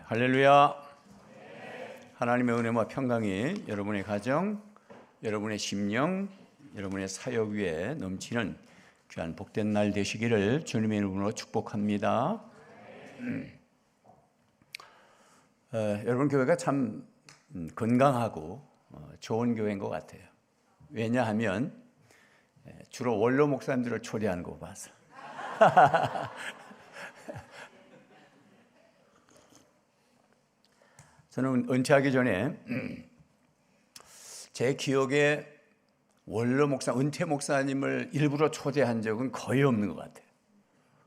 할렐루야. 하나님의 은혜와 평강이 여러분의 가정, 여러분의 심령, 여러분의 사역 위에 넘치는 귀한 복된 날 되시기를 주님의 이름으로 축복합니다. 여러분 교회가 참 건강하고 좋은 교회인 것 같아요. 왜냐하면 주로 원로 목사님들을 초대하는 거 봐서. 저는 은퇴하기 전에 제 기억에 원로 목사, 은퇴 목사님을 일부러 초대한 적은 거의 없는 것 같아요.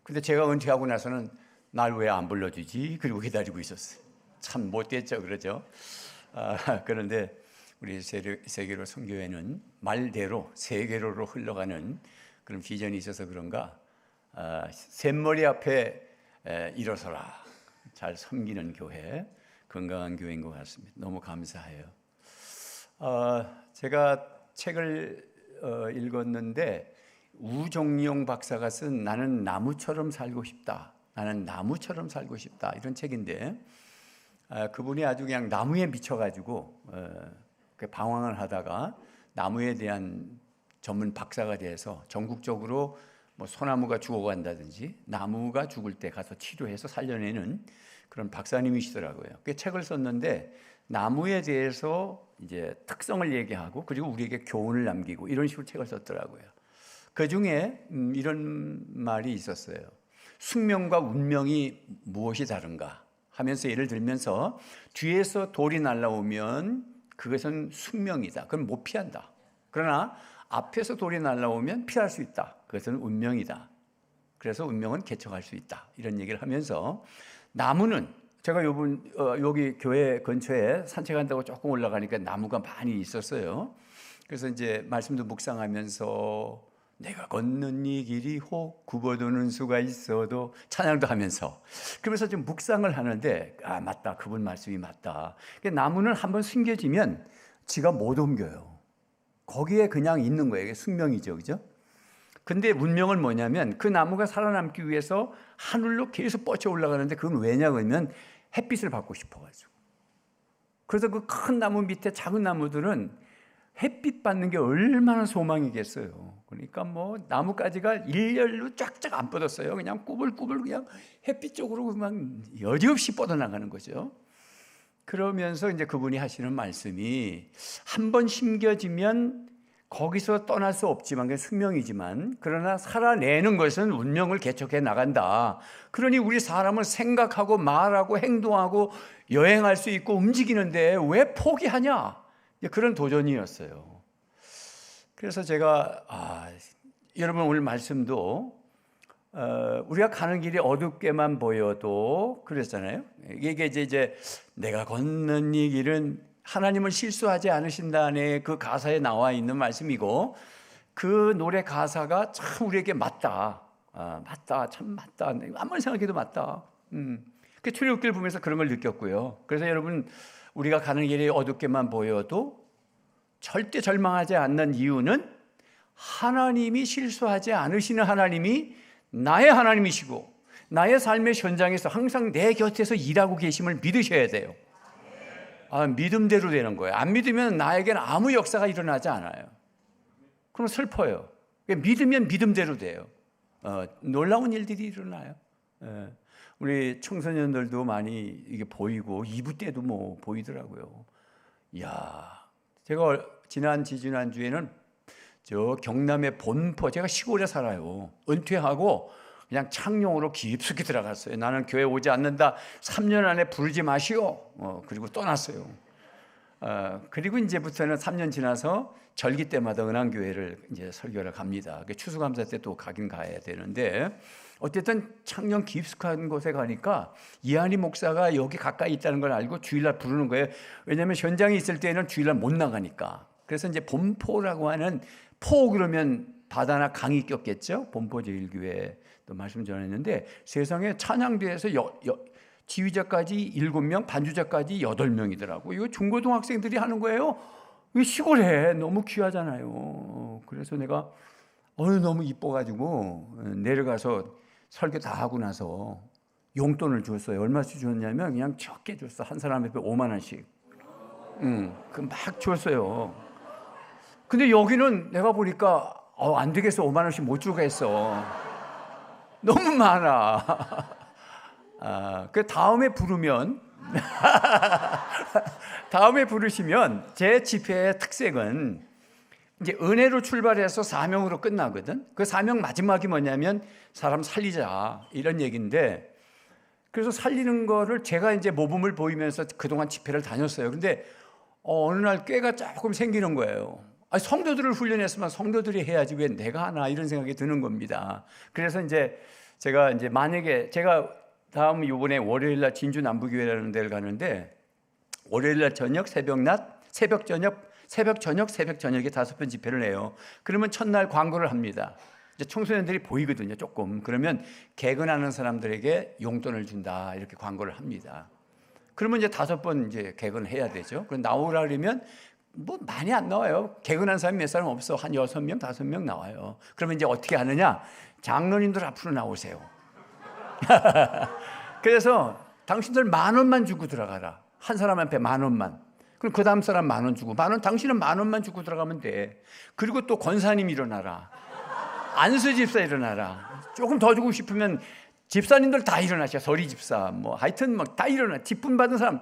근데 제가 은퇴하고 나서는 날 왜 안 불러주지? 그리고 기다리고 있었어요. 참 못됐죠, 그러죠? 그런데 우리 세계로 선교회는 말대로 세계로로 흘러가는 그런 비전이 있어서 그런가 샘머리 앞에 일어서라. 잘 섬기는 교회, 건강한 교회인 것 같습니다. 너무 감사해요. 제가 책을 읽었는데 우종용 박사가 쓴 나는 나무처럼 살고 싶다. 나는 나무처럼 살고 싶다. 이런 책인데 그분이 아주 그냥 나무에 미쳐가지고 방황을 하다가 나무에 대한 전문 박사가 돼서 전국적으로 뭐 소나무가 죽어간다든지 나무가 죽을 때 가서 치료해서 살려내는 그런 박사님이시더라고요. 그 책을 썼는데 나무에 대해서 이제 특성을 얘기하고 그리고 우리에게 교훈을 남기고 이런 식으로 책을 썼더라고요. 그 중에 이런 말이 있었어요. 숙명과 운명이 무엇이 다른가 하면서 예를 들면서 뒤에서 돌이 날아오면 그것은 숙명이다. 그건 못 피한다. 그러나 앞에서 돌이 날아오면 피할 수 있다. 그것은 운명이다. 그래서 운명은 개척할 수 있다. 이런 얘기를 하면서 나무는 제가 여기 교회 근처에 산책한다고 조금 올라가니까 나무가 많이 있었어요. 그래서 이제 말씀도 묵상하면서 내가 걷는 이 길이 혹 굽어도는 수가 있어도 찬양도 하면서 그러면서 좀 묵상을 하는데 맞다. 그분 말씀이 맞다. 나무는 한번 숨겨지면 지가 못 옮겨요. 거기에 그냥 있는 거예요. 이게 숙명이죠. 그죠? 근데 운명은 뭐냐면 그 나무가 살아남기 위해서 하늘로 계속 뻗쳐 올라가는데 그건 왜냐 그러면 햇빛을 받고 싶어가지고. 그래서 그 큰 나무 밑에 작은 나무들은 햇빛 받는 게 얼마나 소망이겠어요. 그러니까 뭐 나뭇가지가 일렬로 쫙쫙 안 뻗었어요. 그냥 꾸불꾸불 그냥 햇빛 쪽으로 그만 여지없이 뻗어나가는 거죠. 그러면서 이제 그분이 하시는 말씀이 한 번 심겨지면 거기서 떠날 수 없지만 그게 숙명이지만 그러나 살아내는 것은 운명을 개척해 나간다. 그러니 우리 사람은 생각하고 말하고 행동하고 여행할 수 있고 움직이는데 왜 포기하냐? 그런 도전이었어요. 그래서 제가 여러분 오늘 말씀도 우리가 가는 길이 어둡게만 보여도 그랬잖아요. 이게 이제 내가 걷는 이 길은 하나님을 실수하지 않으신다는 그 가사에 나와 있는 말씀이고 그 노래 가사가 참 우리에게 맞다. 맞다. 참 맞다. 아무리 생각해도 맞다. 그 출애굽기를 보면서 그런 걸 느꼈고요. 그래서 여러분 우리가 가는 길이 어둡게만 보여도 절대 절망하지 않는 이유는 하나님이 실수하지 않으시는 하나님이 나의 하나님이시고 나의 삶의 현장에서 항상 내 곁에서 일하고 계심을 믿으셔야 돼요. 믿음대로 되는 거예요. 안 믿으면 나에게는 아무 역사가 일어나지 않아요. 그럼 슬퍼요. 믿으면 믿음대로 돼요. 놀라운 일들이 일어나요. 우리 청소년들도 많이 이게 보이고 2부 때도 뭐 보이더라고요. 이야, 제가 지난 주에는 저 경남의 본포, 제가 시골에 살아요. 은퇴하고 그냥 창녕으로 깊숙이 들어갔어요. 나는 교회 오지 않는다. 3년 안에 부르지 마시오. 그리고 떠났어요. 그리고 이제부터는 3년 지나서 절기 때마다 은한교회를 이제 설교를 갑니다. 추수감사 때 또 가긴 가야 되는데 어쨌든 창녕 깊숙한 곳에 가니까 이한희 목사가 여기 가까이 있다는 걸 알고 주일날 부르는 거예요. 왜냐하면 현장에 있을 때는 주일날 못 나가니까. 그래서 이제 본포라고 하는 포 그러면 바다나 강이 꼈겠죠. 본포제일교회 또 말씀 전했는데 세상에 찬양대에서 지휘자까지 7명, 반주자까지 8명이더라고. 이거 중고등학생들이 하는 거예요. 이 시골에 너무 귀하잖아요. 그래서 내가 너무 이뻐가지고 내려가서 설교 다 하고 나서 용돈을 줬어요. 얼마씩 줬냐면 그냥 적게 줬어. 한 사람에 5만 원씩. 그 막 줬어요. 근데 여기는 내가 보니까 안 되겠어. 5만 원씩 못 주겠어. 너무 많아. 그 다음에 부르면 다음에 부르시면 제 집회의 특색은 이제 은혜로 출발해서 사명으로 끝나거든. 그 사명 마지막이 뭐냐면 사람 살리자 이런 얘기인데, 그래서 살리는 거를 제가 이제 모범을 보이면서 그동안 집회를 다녔어요. 근데 어느 날 꾀가 조금 생기는 거예요. 성도들을 훈련했으면 성도들이 해야지 왜 내가 하나, 이런 생각이 드는 겁니다. 그래서 이제 제가 이제 만약에 제가 다음 이번에 월요일 날 진주 남부교회라는 데를 가는데, 월요일 날 저녁, 새벽 저녁에 5번 집회를 해요. 그러면 첫날 광고를 합니다. 이제 청소년들이 보이거든요, 조금. 그러면 개근하는 사람들에게 용돈을 준다, 이렇게 광고를 합니다. 그러면 이제 5번 이제 개근해야 되죠. 그럼 나오라 그러면 뭐 많이 안 나와요. 개근한 사람이 몇 사람 없어. 한 6명, 5명 나와요. 그러면 이제 어떻게 하느냐? 장로님들 앞으로 나오세요. 그래서 당신들 10,000원만 주고 들어가라. 한 사람한테 10,000원만. 그럼 그 다음 사람 10,000원 주고, 당신은 10,000원만 주고 들어가면 돼. 그리고 또 권사님 일어나라. 안수 집사 일어나라. 조금 더 주고 싶으면 집사님들 다 일어나셔. 서리 집사, 뭐 하여튼 막 다 일어나. 뒷분 받은 사람.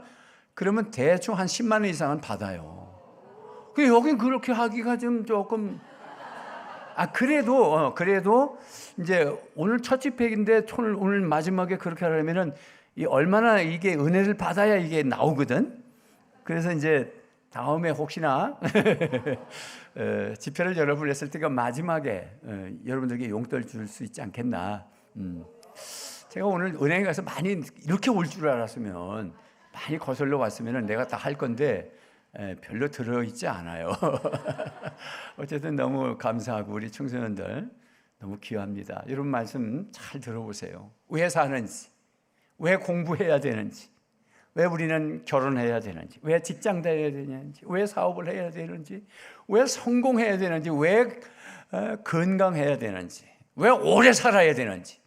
그러면 대충 한 10만 원 이상은 받아요. 근데 여긴 그렇게 하기가 좀 조금. 그래도 이제 오늘 첫 집회인데 오늘 마지막에 그렇게 하려면은 얼마나 이게 은혜를 받아야 이게 나오거든. 그래서 이제 다음에 혹시나 집회를 여러분 했을 때가 마지막에 여러분들에게 용돈을 줄 수 있지 않겠나. 제가 오늘 은행에 가서 많이 이렇게 올 줄 알았으면, 많이 거슬러 왔으면 내가 다 할 건데 별로 들어있지 않아요. 어쨌든 너무 감사하고 우리 청소년들 너무 귀합니다. 여러분 말씀 잘 들어보세요. 왜 사는지, 왜 공부해야 되는지, 왜 우리는 결혼해야 되는지, 왜 직장 다녀야 되는지, 왜 사업을 해야 되는지, 왜 성공해야 되는지, 왜 건강해야 되는지, 왜 오래 살아야 되는지,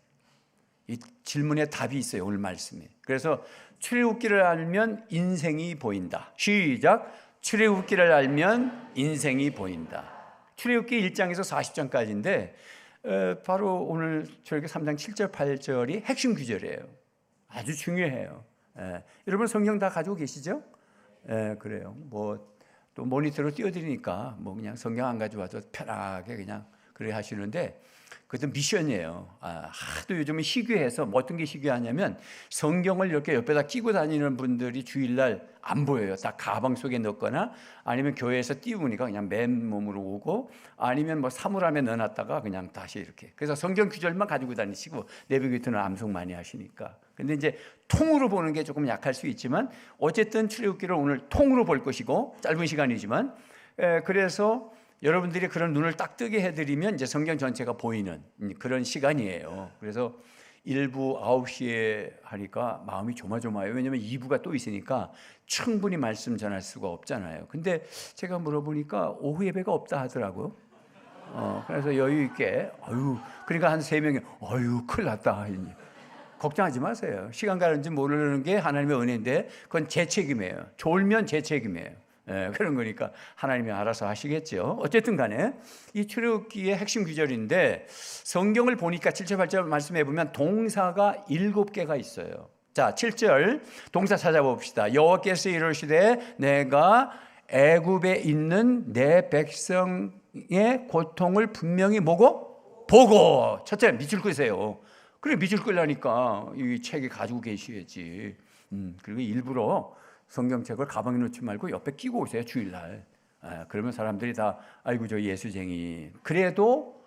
이 질문에 답이 있어요, 오늘 말씀에. 그래서 출애굽기를 알면 인생이 보인다. 시작. 출애굽기를 알면 인생이 보인다. 출애굽기 1장에서 40장까지인데 바로 오늘 저에게 3장 7절 8절이 핵심 구절이에요. 아주 중요해요. 여러분 성경 다 가지고 계시죠? 그래요. 뭐 또 모니터로 띄워드리니까 뭐 그냥 성경 안 가져와도 편하게 그냥 그래 하시는데, 그것도 미션이에요. 하도 요즘은 희귀해서 어떤 게 희귀하냐면 성경을 이렇게 옆에다 끼고 다니는 분들이 주일날 안 보여요. 다 가방 속에 넣거나 아니면 교회에서 띄우니까 그냥 맨몸으로 오고, 아니면 뭐 사물함에 넣어놨다가 그냥 다시 이렇게. 그래서 성경 구절만 가지고 다니시고 내비게이터는 암송 많이 하시니까. 근데 이제 통으로 보는 게 조금 약할 수 있지만 어쨌든 출애굽기를 오늘 통으로 볼 것이고, 짧은 시간이지만 그래서 여러분들이 그런 눈을 딱 뜨게 해드리면 이제 성경 전체가 보이는 그런 시간이에요. 그래서 1부 9시에 하니까 마음이 조마조마해요. 왜냐하면 2부가 또 있으니까 충분히 말씀 전할 수가 없잖아요. 근데 제가 물어보니까 오후 예배가 없다 하더라고요. 그래서 여유 있게, 그러니까 한 3명이, 큰일 났다. 걱정하지 마세요. 시간 가는지 모르는 게 하나님의 은혜인데 그건 제 책임이에요. 졸면 제 책임이에요. 그런 거니까 하나님이 알아서 하시겠죠. 어쨌든 간에 이 출애굽기의 핵심 구절인데, 성경을 보니까 7절 8절 말씀해 보면 동사가 7개가 있어요. 자, 7절 동사 찾아봅시다. 여호와께서 이르시되 내가 애굽에 있는 내 백성의 고통을 분명히 뭐고? 보고. 첫째, 밑줄 끄세요. 그래, 밑줄 끌라니까 이 책에 가지고 계셔야지. 그리고 일부러 성경책을 가방에 넣지 말고 옆에 끼고 오세요, 주일날. 그러면 사람들이 다 아이고 저 예수쟁이. 그래도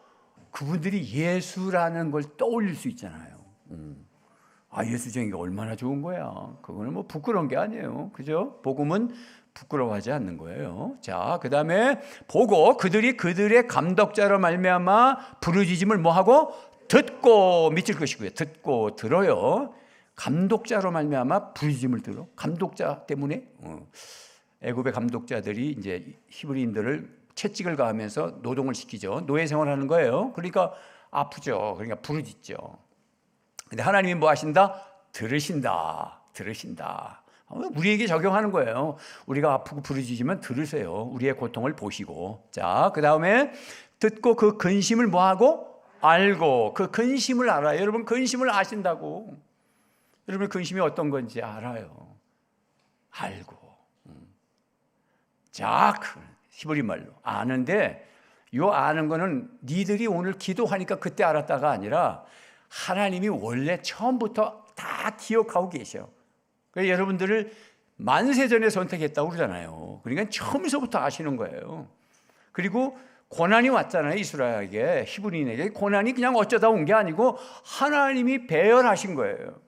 그분들이 예수라는 걸 떠올릴 수 있잖아요. 예수쟁이가 얼마나 좋은 거야. 그거는 뭐 부끄러운 게 아니에요. 그죠? 복음은 부끄러워하지 않는 거예요. 자, 그 다음에 보고 그들의 감독자로 말미암아 부르짖음을 뭐하고? 듣고. 밑줄 것이고요. 듣고 들어요. 감독자로 말미암아 부르짖음을 들어. 감독자 때문에 애굽의 감독자들이 이제 히브리인들을 채찍을 가하면서 노동을 시키죠. 노예 생활하는 거예요. 그러니까 아프죠. 그러니까 부르짖죠. 근데 하나님이 뭐 하신다? 들으신다. 우리에게 적용하는 거예요. 우리가 아프고 부르짖으면 들으세요. 우리의 고통을 보시고. 자, 그 다음에 듣고 그 근심을 뭐하고? 알고. 그 근심을 알아요. 여러분 근심을 아신다고. 여러분 근심이 어떤 건지 알아요. 알고. 자, 히브리 말로 아는데, 요 아는 거는 니들이 오늘 기도하니까 그때 알았다가 아니라 하나님이 원래 처음부터 다 기억하고 계셔. 그래서 여러분들을 만세전에 선택했다고 그러잖아요. 그러니까 처음서부터 아시는 거예요. 그리고 고난이 왔잖아요. 이스라엘에게, 히브리인에게. 고난이 그냥 어쩌다 온 게 아니고 하나님이 배열하신 거예요.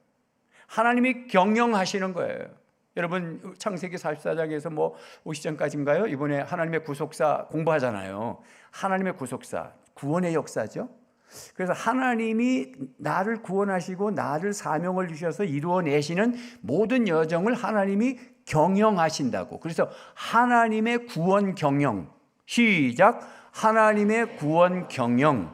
하나님이 경영하시는 거예요. 여러분 창세기 44장에서 뭐 오시 전까지인가요? 이번에 하나님의 구속사 공부하잖아요. 하나님의 구속사, 구원의 역사죠. 그래서 하나님이 나를 구원하시고 나를 사명을 주셔서 이루어내시는 모든 여정을 하나님이 경영하신다고. 그래서 하나님의 구원 경영. 시작. 하나님의 구원 경영.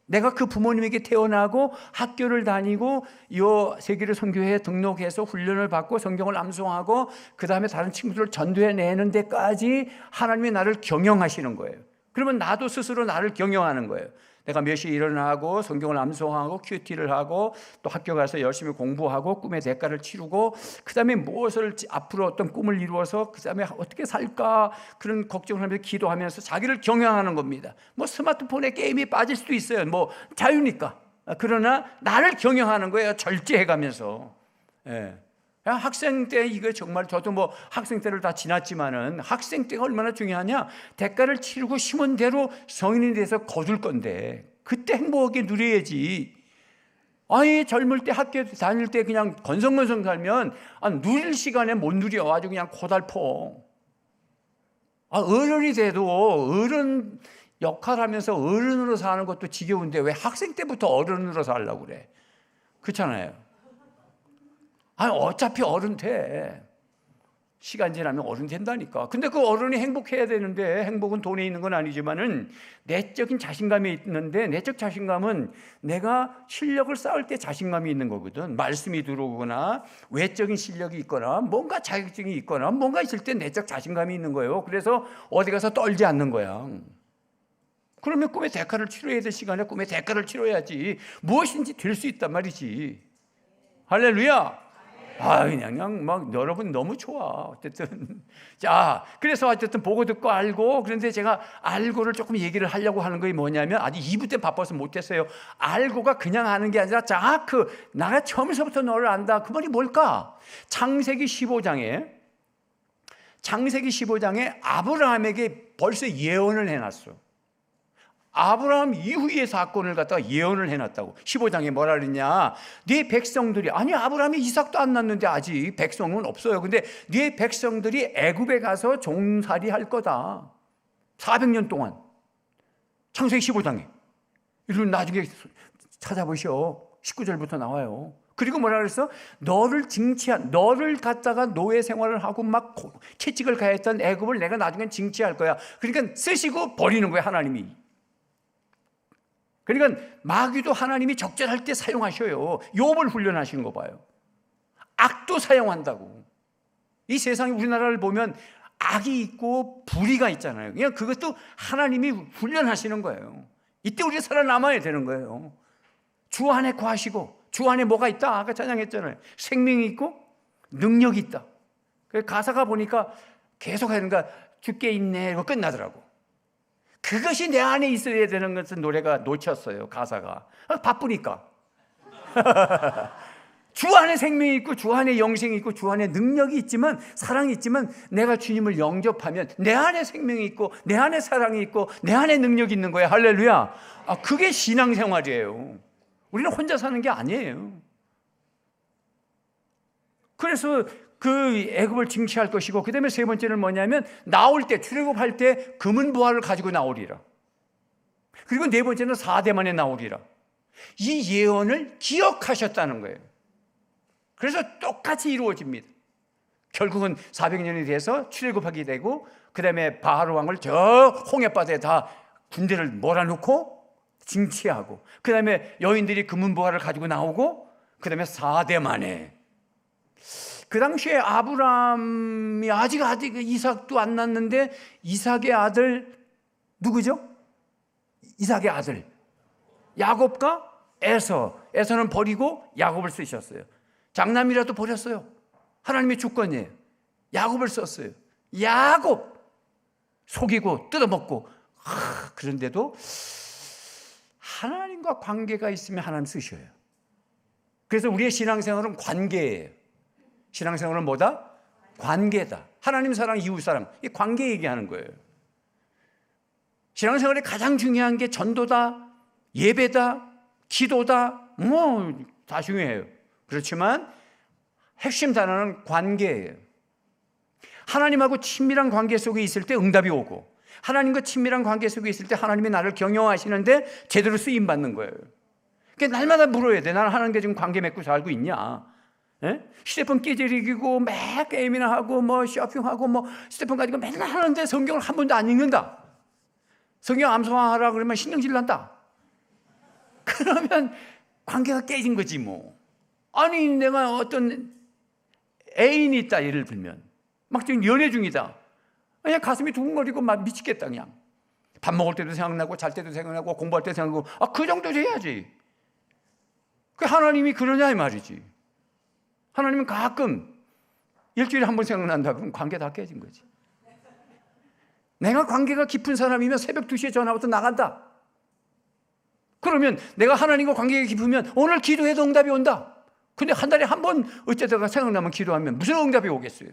내가 그 부모님에게 태어나고 학교를 다니고 이 세계를 선교회에 등록해서 훈련을 받고 성경을 암송하고 그 다음에 다른 친구들을 전도해내는 데까지 하나님이 나를 경영하시는 거예요. 그러면 나도 스스로 나를 경영하는 거예요. 내가 몇 시에 일어나고 성경을 암송하고 큐티를 하고 또 학교 가서 열심히 공부하고 꿈의 대가를 치르고 그 다음에 무엇을 앞으로 어떤 꿈을 이루어서 그 다음에 어떻게 살까 그런 걱정을 하면서 기도하면서 자기를 경영하는 겁니다. 뭐 스마트폰에 게임이 빠질 수도 있어요. 뭐 자유니까. 그러나 나를 경영하는 거예요. 절제해가면서. 예. 학생 때 이거 정말 저도 뭐 학생 때를 다 지났지만은 학생 때가 얼마나 중요하냐. 대가를 치르고 심은 대로 성인이 돼서 거둘 건데 그때 행복하게 누려야지. 아예 젊을 때 학교 다닐 때 그냥 건성건성 살면 누릴 시간에 못 누려. 아주 그냥 고달퍼. 어른이 돼도 어른 역할하면서 어른으로 사는 것도 지겨운데 왜 학생 때부터 어른으로 살려고 그래. 그렇잖아요. 어차피 어른 돼. 시간 지나면 어른 된다니까. 근데 그 어른이 행복해야 되는데 행복은 돈에 있는 건 아니지만은 내적인 자신감이 있는데 내적 자신감은 내가 실력을 쌓을 때 자신감이 있는 거거든. 말씀이 들어오거나 외적인 실력이 있거나 뭔가 자격증이 있거나 뭔가 있을 때 내적 자신감이 있는 거예요. 그래서 어디 가서 떨지 않는 거야. 그러면 꿈의 대가를 치러야 될 시간에 꿈의 대가를 치러야지. 무엇인지 될 수 있단 말이지. 할렐루야. 그냥 막 여러분 너무 좋아. 어쨌든 자, 그래서 어쨌든 보고 듣고 알고. 그런데 제가 알고를 조금 얘기를 하려고 하는 게 뭐냐면 아직 2부 때 바빠서 못했어요. 알고가 그냥 아는 게 아니라 나가 처음서부터 너를 안다. 그 말이 뭘까? 창세기 15장에 아브라함에게 벌써 예언을 해놨어. 아브라함 이후의 사건을 갖다가 예언을 해놨다고. 15장에 뭐라 그랬냐? 네 백성들이, 아니 아브라함이 이삭도 안 낳는데 아직 백성은 없어요. 근데 네 백성들이 애굽에 가서 종살이 할 거다. 400년 동안. 창세기 15장에. 이걸 나중에 찾아보셔. 19절부터 나와요. 그리고 뭐라 그랬어? 너를 갖다가 노예 생활을 하고 막 채찍을 가했던 애굽을 내가 나중에 징치할 거야. 그러니까 쓰시고 버리는 거야, 하나님이. 그러니까 마귀도 하나님이 적절할 때 사용하셔요. 욥을 훈련하시는 거 봐요. 악도 사용한다고. 이 세상에 우리나라를 보면 악이 있고 불의가 있잖아요. 그냥 그것도 하나님이 훈련하시는 거예요. 이때 우리가 살아남아야 되는 거예요. 주 안에 거하시고 주 안에 뭐가 있다? 아까 찬양했잖아요. 생명이 있고 능력이 있다. 가사가 보니까 계속 하는가 주께 있네 이거 끝나더라고. 그것이 내 안에 있어야 되는 것은 노래가 놓쳤어요. 가사가. 바쁘니까. 주 안에 생명이 있고 주 안에 영생이 있고 주 안에 능력이 있지만 사랑이 있지만 내가 주님을 영접하면 내 안에 생명이 있고 내 안에 사랑이 있고 내 안에 능력이 있는 거예요. 할렐루야. 그게 신앙생활이에요. 우리는 혼자 사는 게 아니에요. 그래서 그 애굽을 징치할 것이고 그 다음에 세 번째는 뭐냐면 나올 때 출애굽할 때 금은 보화를 가지고 나오리라. 그리고 네 번째는 4대 만에 나오리라. 이 예언을 기억하셨다는 거예요. 그래서 똑같이 이루어집니다. 결국은 400년이 돼서 출애굽하게 되고 그 다음에 바알 왕을 저 홍해바다에 다 군대를 몰아넣고 징치하고 그 다음에 여인들이 금은 보화를 가지고 나오고 그 다음에 4대 만에. 그 당시에 아브라함이 아직 이삭도 안 낳았는데 이삭의 아들 누구죠? 이삭의 아들 야곱과 에서는 버리고 야곱을 쓰셨어요. 장남이라도 버렸어요. 하나님의 주권이에요. 야곱을 썼어요. 야곱 속이고 뜯어먹고. 그런데도 하나님과 관계가 있으면 하나님 쓰셔요. 그래서 우리의 신앙생활은 관계예요. 신앙생활은 뭐다? 관계다. 하나님 사랑, 이웃 사랑. 이 관계 얘기하는 거예요. 신앙생활에 가장 중요한 게 전도다, 예배다, 기도다, 다 중요해요. 그렇지만 핵심 단어는 관계예요. 하나님하고 친밀한 관계 속에 있을 때 응답이 오고, 하나님과 친밀한 관계 속에 있을 때 하나님이 나를 경영하시는데 제대로 쓰임 받는 거예요. 그러니까 날마다 물어야 돼. 나는 하나님과 지금 관계 맺고 살고 있냐? 휴대폰 깨지리기고 매 게임이나 하고 쇼핑하고 휴대폰 가지고 맨날 하는데 성경을 한 번도 안 읽는다. 성경 암송하라 그러면 신경질 난다. 그러면 관계가 깨진 거지 뭐. 아니 내가 어떤 애인이 있다 예를 들면 막 지금 연애 중이다. 그냥 가슴이 두근거리고 막 미치겠다. 그냥 밥 먹을 때도 생각나고 잘 때도 생각나고 공부할 때도 생각나고 그 정도 해야지. 그 하나님이 그러냐 이 말이지. 하나님은 가끔 일주일에 한 번 생각난다 그러면 관계 다 깨진 거지. 내가 관계가 깊은 사람이면 새벽 2시에 전화부터 나간다. 그러면 내가 하나님과 관계가 깊으면 오늘 기도해도 응답이 온다. 근데 한 달에 한 번 어쩌다가 생각나면 기도하면 무슨 응답이 오겠어요?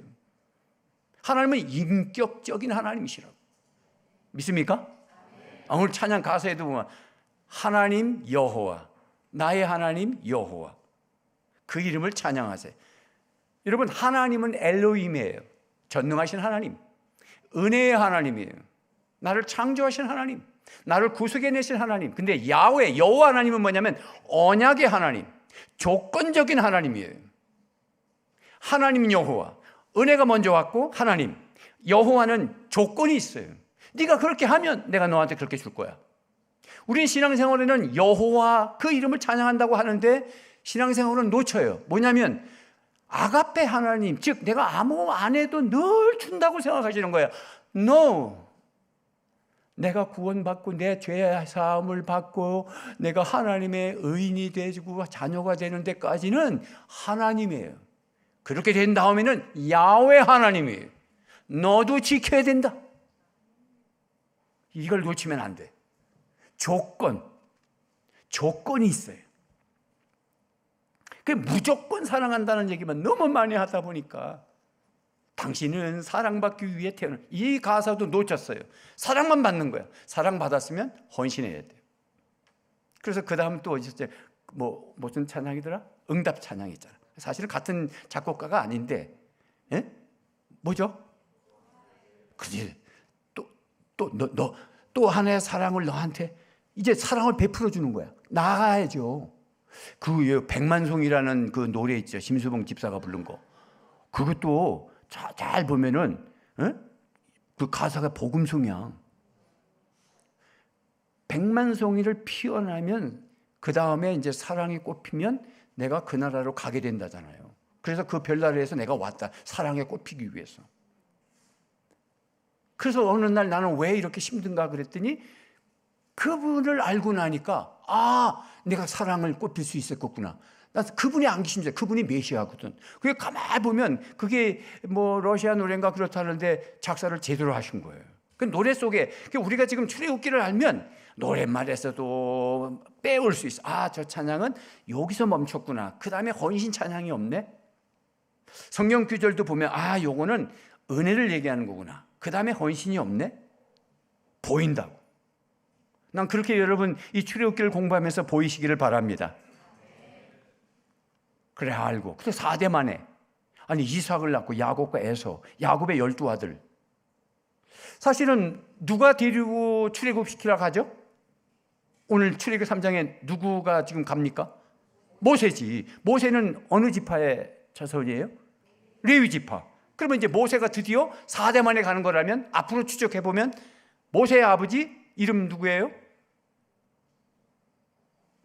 하나님은 인격적인 하나님이시라고. 믿습니까? 오늘 찬양 가사에도 보면 하나님 여호와, 나의 하나님 여호와, 그 이름을 찬양하세요. 여러분, 하나님은 엘로힘이에요. 전능하신 하나님, 은혜의 하나님이에요. 나를 창조하신 하나님, 나를 구속해내신 하나님. 근데 야훼, 여호와 하나님은 뭐냐면 언약의 하나님, 조건적인 하나님이에요. 하나님 여호와, 은혜가 먼저 왔고 하나님, 여호와는 조건이 있어요. 네가 그렇게 하면 내가 너한테 그렇게 줄 거야. 우리 신앙생활에는 여호와 그 이름을 찬양한다고 하는데 신앙생활은 놓쳐요. 뭐냐면 아가페 하나님, 즉 내가 아무 안 해도 늘 준다고 생각하시는 거예요. No. 내가 구원받고 내 죄 사함을 받고 내가 하나님의 의인이 되고 자녀가 되는 데까지는 하나님이에요. 그렇게 된 다음에는 야훼 하나님이에요. 너도 지켜야 된다. 이걸 놓치면 안 돼. 조건이 있어요. 그 무조건 사랑한다는 얘기만 너무 많이 하다 보니까 당신은 사랑받기 위해 태어난, 이 가사도 놓쳤어요. 사랑만 받는 거야. 사랑받았으면 헌신해야 돼요. 그래서 그 다음 또 어디서 무슨 찬양이더라? 응답 찬양이 있잖아. 사실은 같은 작곡가가 아닌데, 뭐죠? 그지? 또 하나의 사랑을 너한테 이제 사랑을 베풀어 주는 거야. 나가야죠. 그 백만송이라는 그 노래 있죠. 심수봉 집사가 부른 거. 그것도 잘 보면은 그 가사가 복음송이야. 백만송이를 피어나면 그 다음에 이제 사랑이 꽃피면 내가 그 나라로 가게 된다잖아요. 그래서 그 별나라에서 내가 왔다. 사랑에 꽃피기 위해서. 그래서 어느 날 나는 왜 이렇게 힘든가 그랬더니 그분을 알고 나니까 내가 사랑을 꽃필 수 있었겠구나. 난 그분이 안 계십니다. 그분이 메시아거든. 그게 가만히 보면 그게 러시아 노래인가 그렇다는데 작사를 제대로 하신 거예요. 그 노래 속에 우리가 지금 출애굽기를 알면 노랫말에서도 빼올 수 있어. 저 찬양은 여기서 멈췄구나. 그 다음에 헌신 찬양이 없네. 성경 구절도 보면 요거는 은혜를 얘기하는 거구나. 그 다음에 헌신이 없네. 보인다고. 난 그렇게 여러분 이 출애굽기를 공부하면서 보이시기를 바랍니다. 그래 알고. 그래서 4대 만에 이삭을 낳고 야곱과 에서, 야곱의 12아들. 사실은 누가 데리고 출애굽시키라고 하죠? 오늘 출애굽 3장에 누구가 지금 갑니까? 모세지. 모세는 어느 지파의 자손이에요? 레위 지파. 그러면 이제 모세가 드디어 4대 만에 가는 거라면 앞으로 추적해보면 모세의 아버지 이름 누구예요?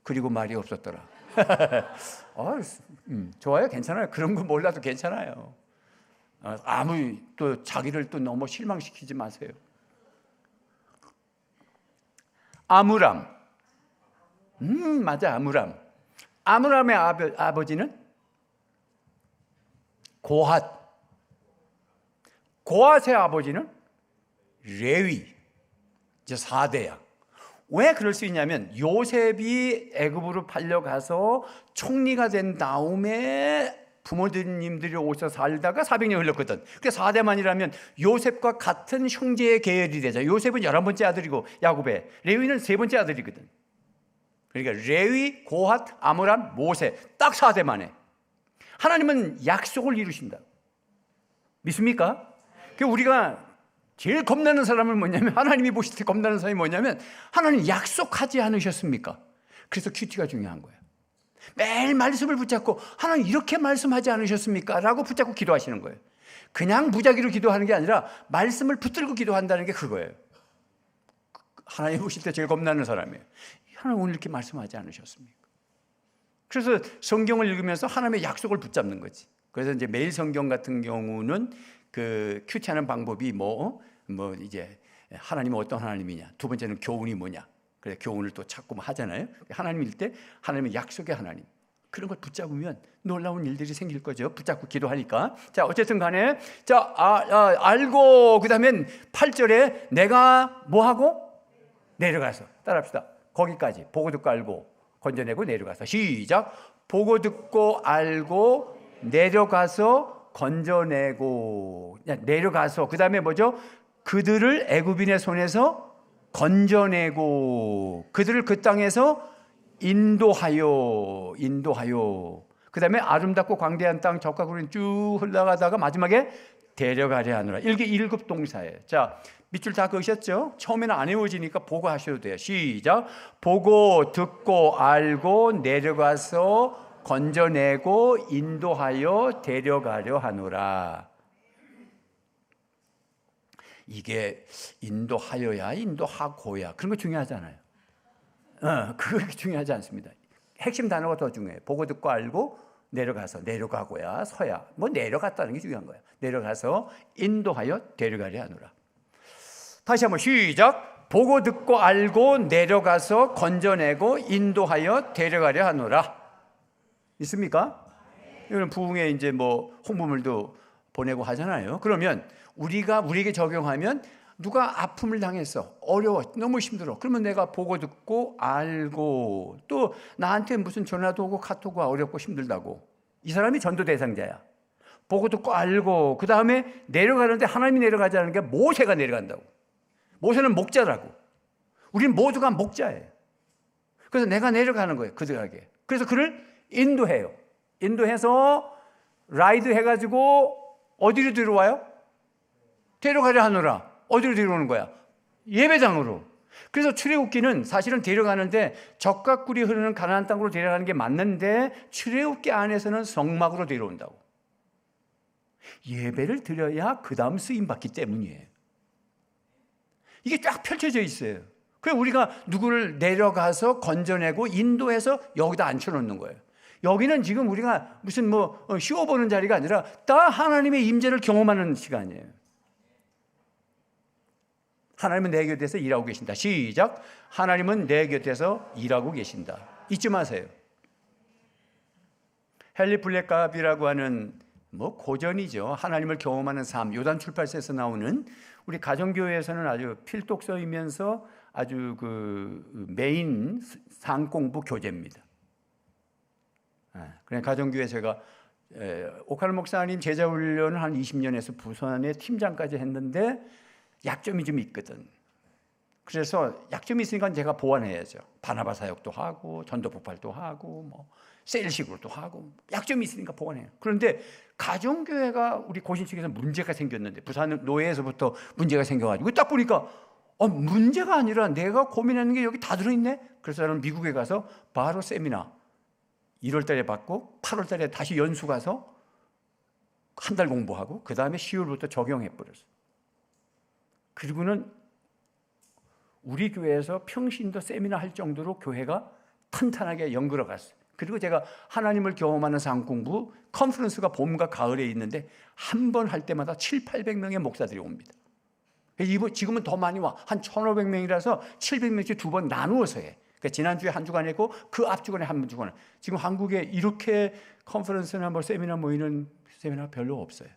그리고 말이 없었더라. 좋아요, 괜찮아요. 그런 거 몰라도 괜찮아요. 아무 또 자기를 또 너무 실망시키지 마세요. 아므람. 맞아, 아므람. 아므람의 아버지는 고핫. 고핫의 아버지는 레위. 이제 4대야. 왜 그럴 수 있냐면 요셉이 애굽으로 팔려가서 총리가 된 다음에 부모님들이 오셔서 살다가 400년 흘렀거든. 그래서 4대만이라면 요셉과 같은 형제의 계열이 되죠. 요셉은 11번째 아들이고 야곱의, 레위는 3번째 아들이거든. 그러니까 레위, 고핫, 아므람, 모세 딱 4대만에 하나님은 약속을 이루신다. 믿습니까? 우리가 제일 겁나는 사람은 뭐냐면, 하나님이 보실 때 겁나는 사람이 뭐냐면, 하나님 약속하지 않으셨습니까? 그래서 큐티가 중요한 거예요. 매일 말씀을 붙잡고 하나님 이렇게 말씀하지 않으셨습니까? 라고 붙잡고 기도하시는 거예요. 그냥 무작위로 기도하는 게 아니라 말씀을 붙들고 기도한다는 게 그거예요. 하나님 보실 때 제일 겁나는 사람이에요. 하나님 오늘 이렇게 말씀하지 않으셨습니까? 그래서 성경을 읽으면서 하나님의 약속을 붙잡는 거지. 그래서 이제 매일 성경 같은 경우는 그 큐티하는 방법이 이제 하나님은 어떤 하나님이냐, 두 번째는 교훈이 뭐냐, 그래 교훈을 또 찾고 하잖아요. 하나님일 때 하나님은 약속의 하나님, 그런 걸 붙잡으면 놀라운 일들이 생길 거죠. 붙잡고 기도하니까. 자, 어쨌든 간에 알고, 그 다음엔 8절에 내가 뭐하고 내려가서, 따라합시다. 거기까지 보고 듣고 알고 건져내고 내려가서. 시작. 보고 듣고 알고 내려가서 건져내고, 내려가서, 그 다음에 뭐죠? 그들을 애굽인의 손에서 건져내고, 그들을 그 땅에서 인도하여. 그 다음에 아름답고 광대한 땅 적과 구름이 쭉 흘러가다가 마지막에 데려가려 하느라. 이게 1급 동사예요. 자, 밑줄 다 그으셨죠? 처음에는 안 외워지니까 보고 하셔도 돼요. 시작. 보고 듣고 알고 내려가서 건져내고 인도하여 데려가려 하노라. 이게 인도하여야 인도하고야 그런 거 중요하잖아요. 그게 중요하지 않습니다. 핵심 단어가 더 중요해요. 보고 듣고 알고 내려가서, 내려가고야 서야, 내려갔다는 게 중요한 거예요. 내려가서 인도하여 데려가려 하노라. 다시 한번 시작. 보고 듣고 알고 내려가서 건져내고 인도하여 데려가려 하노라. 있습니까? 이런 부흥에 이제 홍보물도 보내고 하잖아요. 그러면 우리에게 적용하면, 누가 아픔을 당했어, 어려워, 너무 힘들어. 그러면 내가 보고 듣고 알고, 또 나한테 무슨 전화도 오고 카톡이 어렵고 힘들다고, 이 사람이 전도 대상자야. 보고 듣고 알고, 그 다음에 내려가는데 하나님이 내려가자는 게 모세가 내려간다고. 모세는 목자라고. 우린 모두가 목자예요. 그래서 내가 내려가는 거예요, 그들에게. 그래서 그를 인도해요. 인도해서 라이드 해가지고 어디로 들어와요? 데려가려 하노라. 어디로 데려오는 거야? 예배당으로. 그래서 출애굽기는 사실은 데려가는데, 적과 꿀이 흐르는 가나안 땅으로 데려가는 게 맞는데, 출애굽기 안에서는 성막으로 데려온다고. 예배를 드려야 그 다음 쓰임받기 때문이에요. 이게 쫙 펼쳐져 있어요. 그래서 우리가 누구를 내려가서 건져내고 인도해서 여기다 앉혀놓는 거예요. 여기는 지금 우리가 무슨 쉬어보는 자리가 아니라 다 하나님의 임재를 경험하는 시간이에요. 하나님은 내 곁에서 일하고 계신다. 시작. 하나님은 내 곁에서 일하고 계신다. 잊지 마세요. 헨리 블랙갑이라고 하는 고전이죠. 하나님을 경험하는 삶, 요단 출판사에서 나오는, 우리 가정교회에서는 아주 필독서이면서 아주 메인 상공부 교재입니다. 그냥 가정교회 제가 오카르 목사님 제자훈련을 한 20년에서 부산의 팀장까지 했는데 약점이 좀 있거든. 그래서 약점이 있으니까 제가 보완해야죠. 바나바 사역도 하고 전도 폭발도 하고 세일식으로도 하고, 약점이 있으니까 보완해요. 그런데 가정교회가 우리 고신 측에서 문제가 생겼는데, 부산 노예에서부터 문제가 생겨가지고 딱 보니까 문제가 아니라 내가 고민하는 게 여기 다 들어있네. 그래서 저는 미국에 가서 바로 세미나 1월 달에 받고 8월 달에 다시 연수 가서 한 달 공부하고, 그 다음에 10월부터 적용해버렸어. 그리고는 우리 교회에서 평신도 세미나 할 정도로 교회가 탄탄하게 연결어 갔어요. 그리고 제가 하나님을 경험하는 삶 공부 컨퍼런스가 봄과 가을에 있는데 한 번 할 때마다 700~800명의 목사들이 옵니다. 지금은 더 많이 와. 한 1,500명이라서 700명씩 두 번 나누어서 해. 그러니까 지난주에 한 주간 했고 그 앞주간에 한 주간. 지금 한국에 이렇게 컨퍼런스나 뭐 세미나 모이는 세미나 별로 없어요.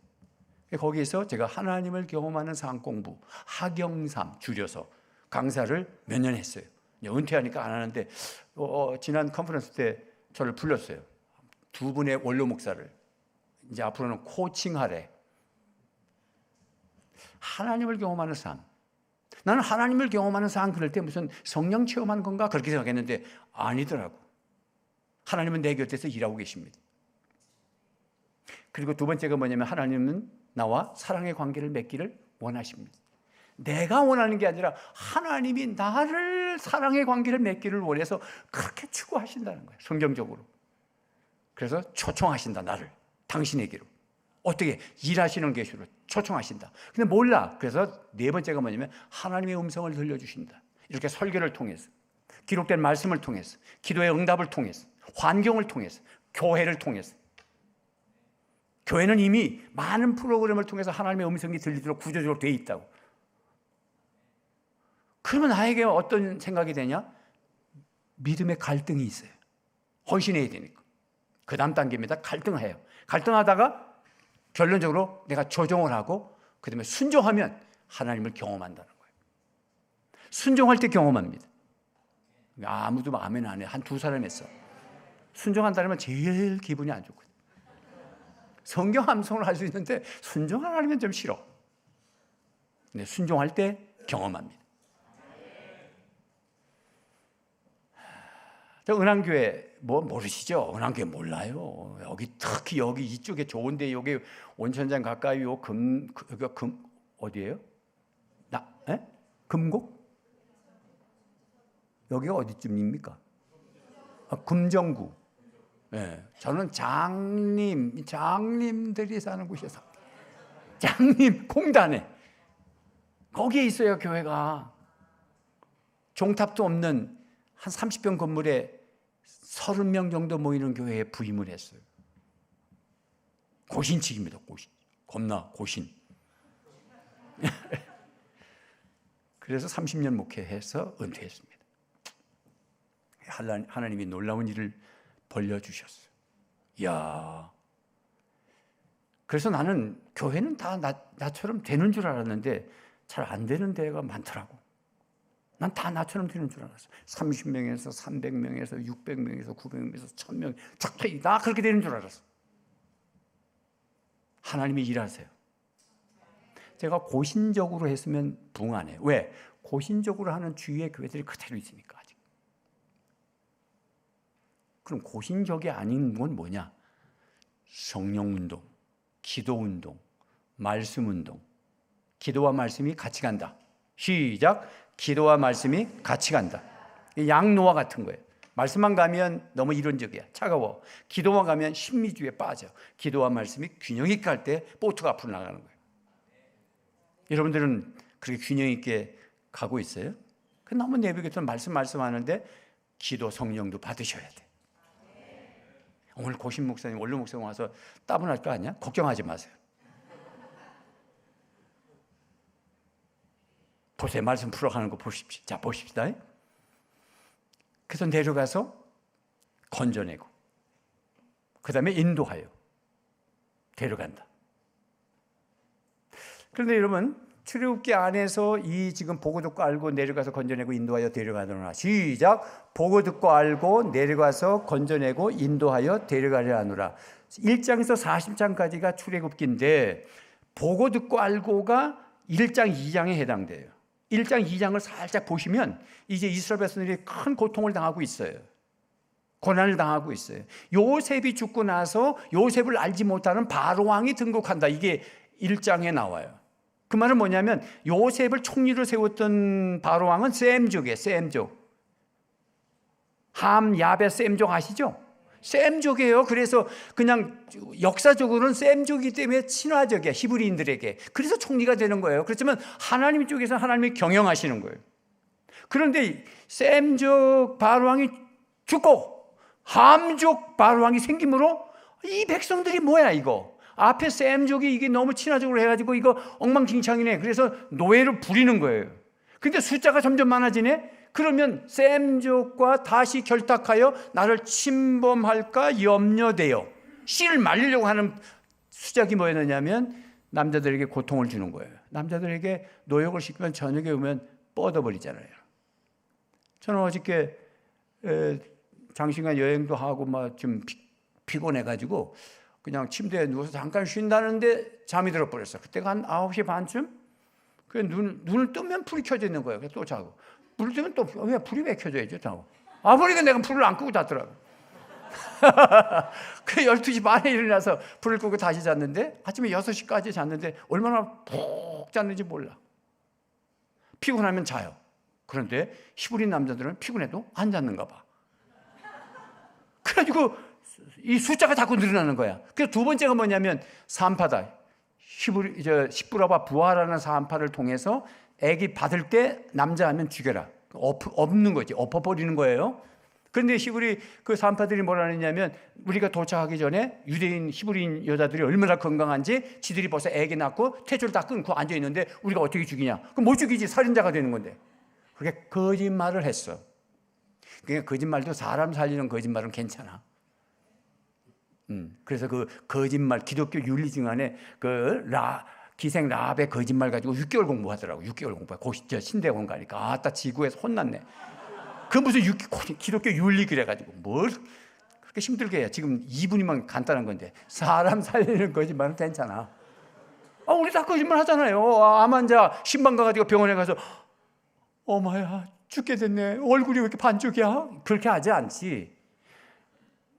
거기에서 제가 하나님을 경험하는 삶 공부 하경삼 줄여서 강사를 몇 년 했어요. 은퇴하니까 안 하는데 지난 컨퍼런스 때 저를 불렀어요. 두 분의 원로 목사를 이제 앞으로는 코칭하래. 하나님을 경험하는 삶. 나는 하나님을 경험하는 삶 그럴 때 무슨 성령 체험하는 건가 그렇게 생각했는데 아니더라고. 하나님은 내 곁에서 일하고 계십니다. 그리고 두 번째가 뭐냐면 하나님은 나와 사랑의 관계를 맺기를 원하십니다. 내가 원하는 게 아니라 하나님이 나를 사랑의 관계를 맺기를 원해서 그렇게 추구하신다는 거예요. 성경적으로. 그래서 초청하신다. 나를 당신에게로. 어떻게 일하시는 계시로 초청하신다. 근데 몰라. 그래서 네 번째가 뭐냐면 하나님의 음성을 들려주신다. 이렇게 설교를 통해서 기록된 말씀을 통해서 기도의 응답을 통해서 환경을 통해서 교회를 통해서. 교회는 이미 많은 프로그램을 통해서 하나님의 음성이 들리도록 구조적으로 되어 있다고. 그러면 나에게 어떤 생각이 되냐? 믿음의 갈등이 있어요. 헌신해야 되니까. 그 다음 단계입니다. 갈등해요. 갈등하다가 결론적으로 내가 조정을 하고 그 다음에 순종하면 하나님을 경험한다는 거예요. 순종할 때 경험합니다. 아무도 아멘 안 해. 한 두 사람 했어. 순종한다면 제일 기분이 안 좋거든요. 성경 암송을 할 수 있는데 순종 안 하면 좀 싫어. 근데 순종할 때 경험합니다. 저 은항교회 뭐 모르시죠? 은항교회 몰라요. 여기 특히 여기 이쪽에 좋은데 여기 온천장 가까이 요 어디예요? 금곡? 여기가 어디쯤입니까? 금정구. 네, 저는 장님들이 사는 곳이어서 장님 공단에 거기에 있어요. 교회가 종탑도 없는 한 30평 건물에 30명 정도 모이는 교회에 부임을 했어요. 고신칙입니다. 고신. 겁나 고신. 그래서 30년 목회해서 은퇴했습니다. 하나님이 놀라운 일을 벌려주셨어요. 이야. 그래서 나는 교회는 다 나처럼 되는 줄 알았는데 잘 안 되는 데가 많더라고. 난 다 나처럼 되는 줄 알았어. 30명에서 300명에서 600명에서 900명에서 1000명 작게 나 그렇게 되는 줄 알았어. 하나님이 일하세요. 제가 고신적으로 했으면 부응 안 해요. 왜? 고신적으로 하는 주위의 교회들이 그대로 있으니까 아직. 그럼 고신적이 아닌 건 뭐냐? 성령운동, 기도운동, 말씀운동. 기도와 말씀이 같이 간다. 시작. 기도와 말씀이 같이 간다. 양노와 같은 거예요. 말씀만 가면 너무 이론적이야. 차가워. 기도만 가면 심리주의에 빠져. 기도와 말씀이 균형 있게 할 때 보트가 앞으로 나가는 거예요. 여러분들은 그렇게 균형 있게 가고 있어요? 너무 내비게서 말씀하는데 기도 성령도 받으셔야 돼. 오늘 고신 목사님, 원로 목사님 와서 따분할 거 아니야? 걱정하지 마세요. 보세요. 말씀 풀어가는 거 보십시오. 자, 보십시다. 그래서 내려가서 건져내고 그 다음에 인도하여 데려간다. 그런데 여러분, 출애굽기 안에서 이 지금 보고 듣고 알고 내려가서 건져내고 인도하여 데려가느라. 시작. 보고 듣고 알고 내려가서 건져내고 인도하여 데려가려 하노라. 1장에서 40장까지가 출애굽기인데 보고 듣고 알고가 1장 2장에 해당돼요. 1장 2장을 살짝 보시면 이제 이스라엘 백성들이 큰 고통을 당하고 있어요. 고난을 당하고 있어요. 요셉이 죽고 나서 요셉을 알지 못하는 바로 왕이 등극한다. 이게 1장에 나와요. 그 말은 뭐냐면 요셉을 총리로 세웠던 바로 왕은 셈족이에요. 셈족. 함, 야벳, 셈족 아시죠? 셈족이에요. 그래서 그냥 역사적으로는 셈족이기 때문에 친화적이야. 히브리인들에게. 그래서 총리가 되는 거예요. 그렇지만 하나님 쪽에서 하나님이 경영하시는 거예요. 그런데 셈족 바로 왕이 죽고 함족 바로왕이 생김으로 이 백성들이 뭐야 이거. 앞에 셈족이 이게 너무 친화적으로 해가지고 이거 엉망진창이네. 그래서 노예를 부리는 거예요. 근데 숫자가 점점 많아지네. 그러면 셈족과 다시 결탁하여 나를 침범할까 염려되어 씨를 말리려고 하는 수작이 뭐였냐면 남자들에게 고통을 주는 거예요. 남자들에게 노역을 시키면 저녁에 오면 뻗어버리잖아요. 저는 어저께 장시간 여행도 하고 막 좀 피곤해가지고 그냥 침대에 누워서 잠깐 쉰다는데 잠이 들어버렸어. 그때가 한 9시 반쯤? 눈을 뜨면 불이 켜져 있는 거예요. 그래서 또 자고. 불을 뜨면 또 왜 불이 왜 켜져 있죠? 자고. 보니까 내가 불을 안 끄고 잤더라고. 그 12시 반에 일어나서 불을 끄고 다시 잤는데 아침에 6시까지 잤는데 얼마나 푹 잤는지 몰라. 피곤하면 자요. 그런데 히브리 남자들은 피곤해도 안 잤는가 봐. 그래가지고 이 숫자가 자꾸 늘어나는 거야. 그래서 두 번째가 뭐냐면 산파다. 십부라와 부하라는 산파를 통해서 아기 받을 때 남자하면 죽여라. 엎는 거지. 엎어버리는 거예요. 그런데 히브리 그 산파들이 뭐라 하느냐면 우리가 도착하기 전에 유대인 히브리인 여자들이 얼마나 건강한지 지들이 벌써 아기 낳고 태초를 다 끊고 앉아 있는데 우리가 어떻게 죽이냐? 그럼 못 죽이지. 살인자가 되는 건데. 그렇게 거짓말을 했어. 그러니까 거짓말도 사람 살리는 거짓말은 괜찮아. 그래서 그 거짓말 기독교 윤리 증안에 기생 라합의 거짓말 가지고 6개월 공부하더라고. 6개월 공부해. 신대원 가니까 아따 지구에서 혼났네. 그 무슨 기독교 윤리 그래가지고 뭘 그렇게 힘들게 해. 지금 2분이면 간단한 건데 사람 살리는 거짓말은 괜찮아. 우리 다 거짓말 하잖아요. 암 환자 신방 가가지고 병원에 가서 어머야 죽게 됐네. 얼굴이 왜 이렇게 반쪽이야? 그렇게 하지 않지.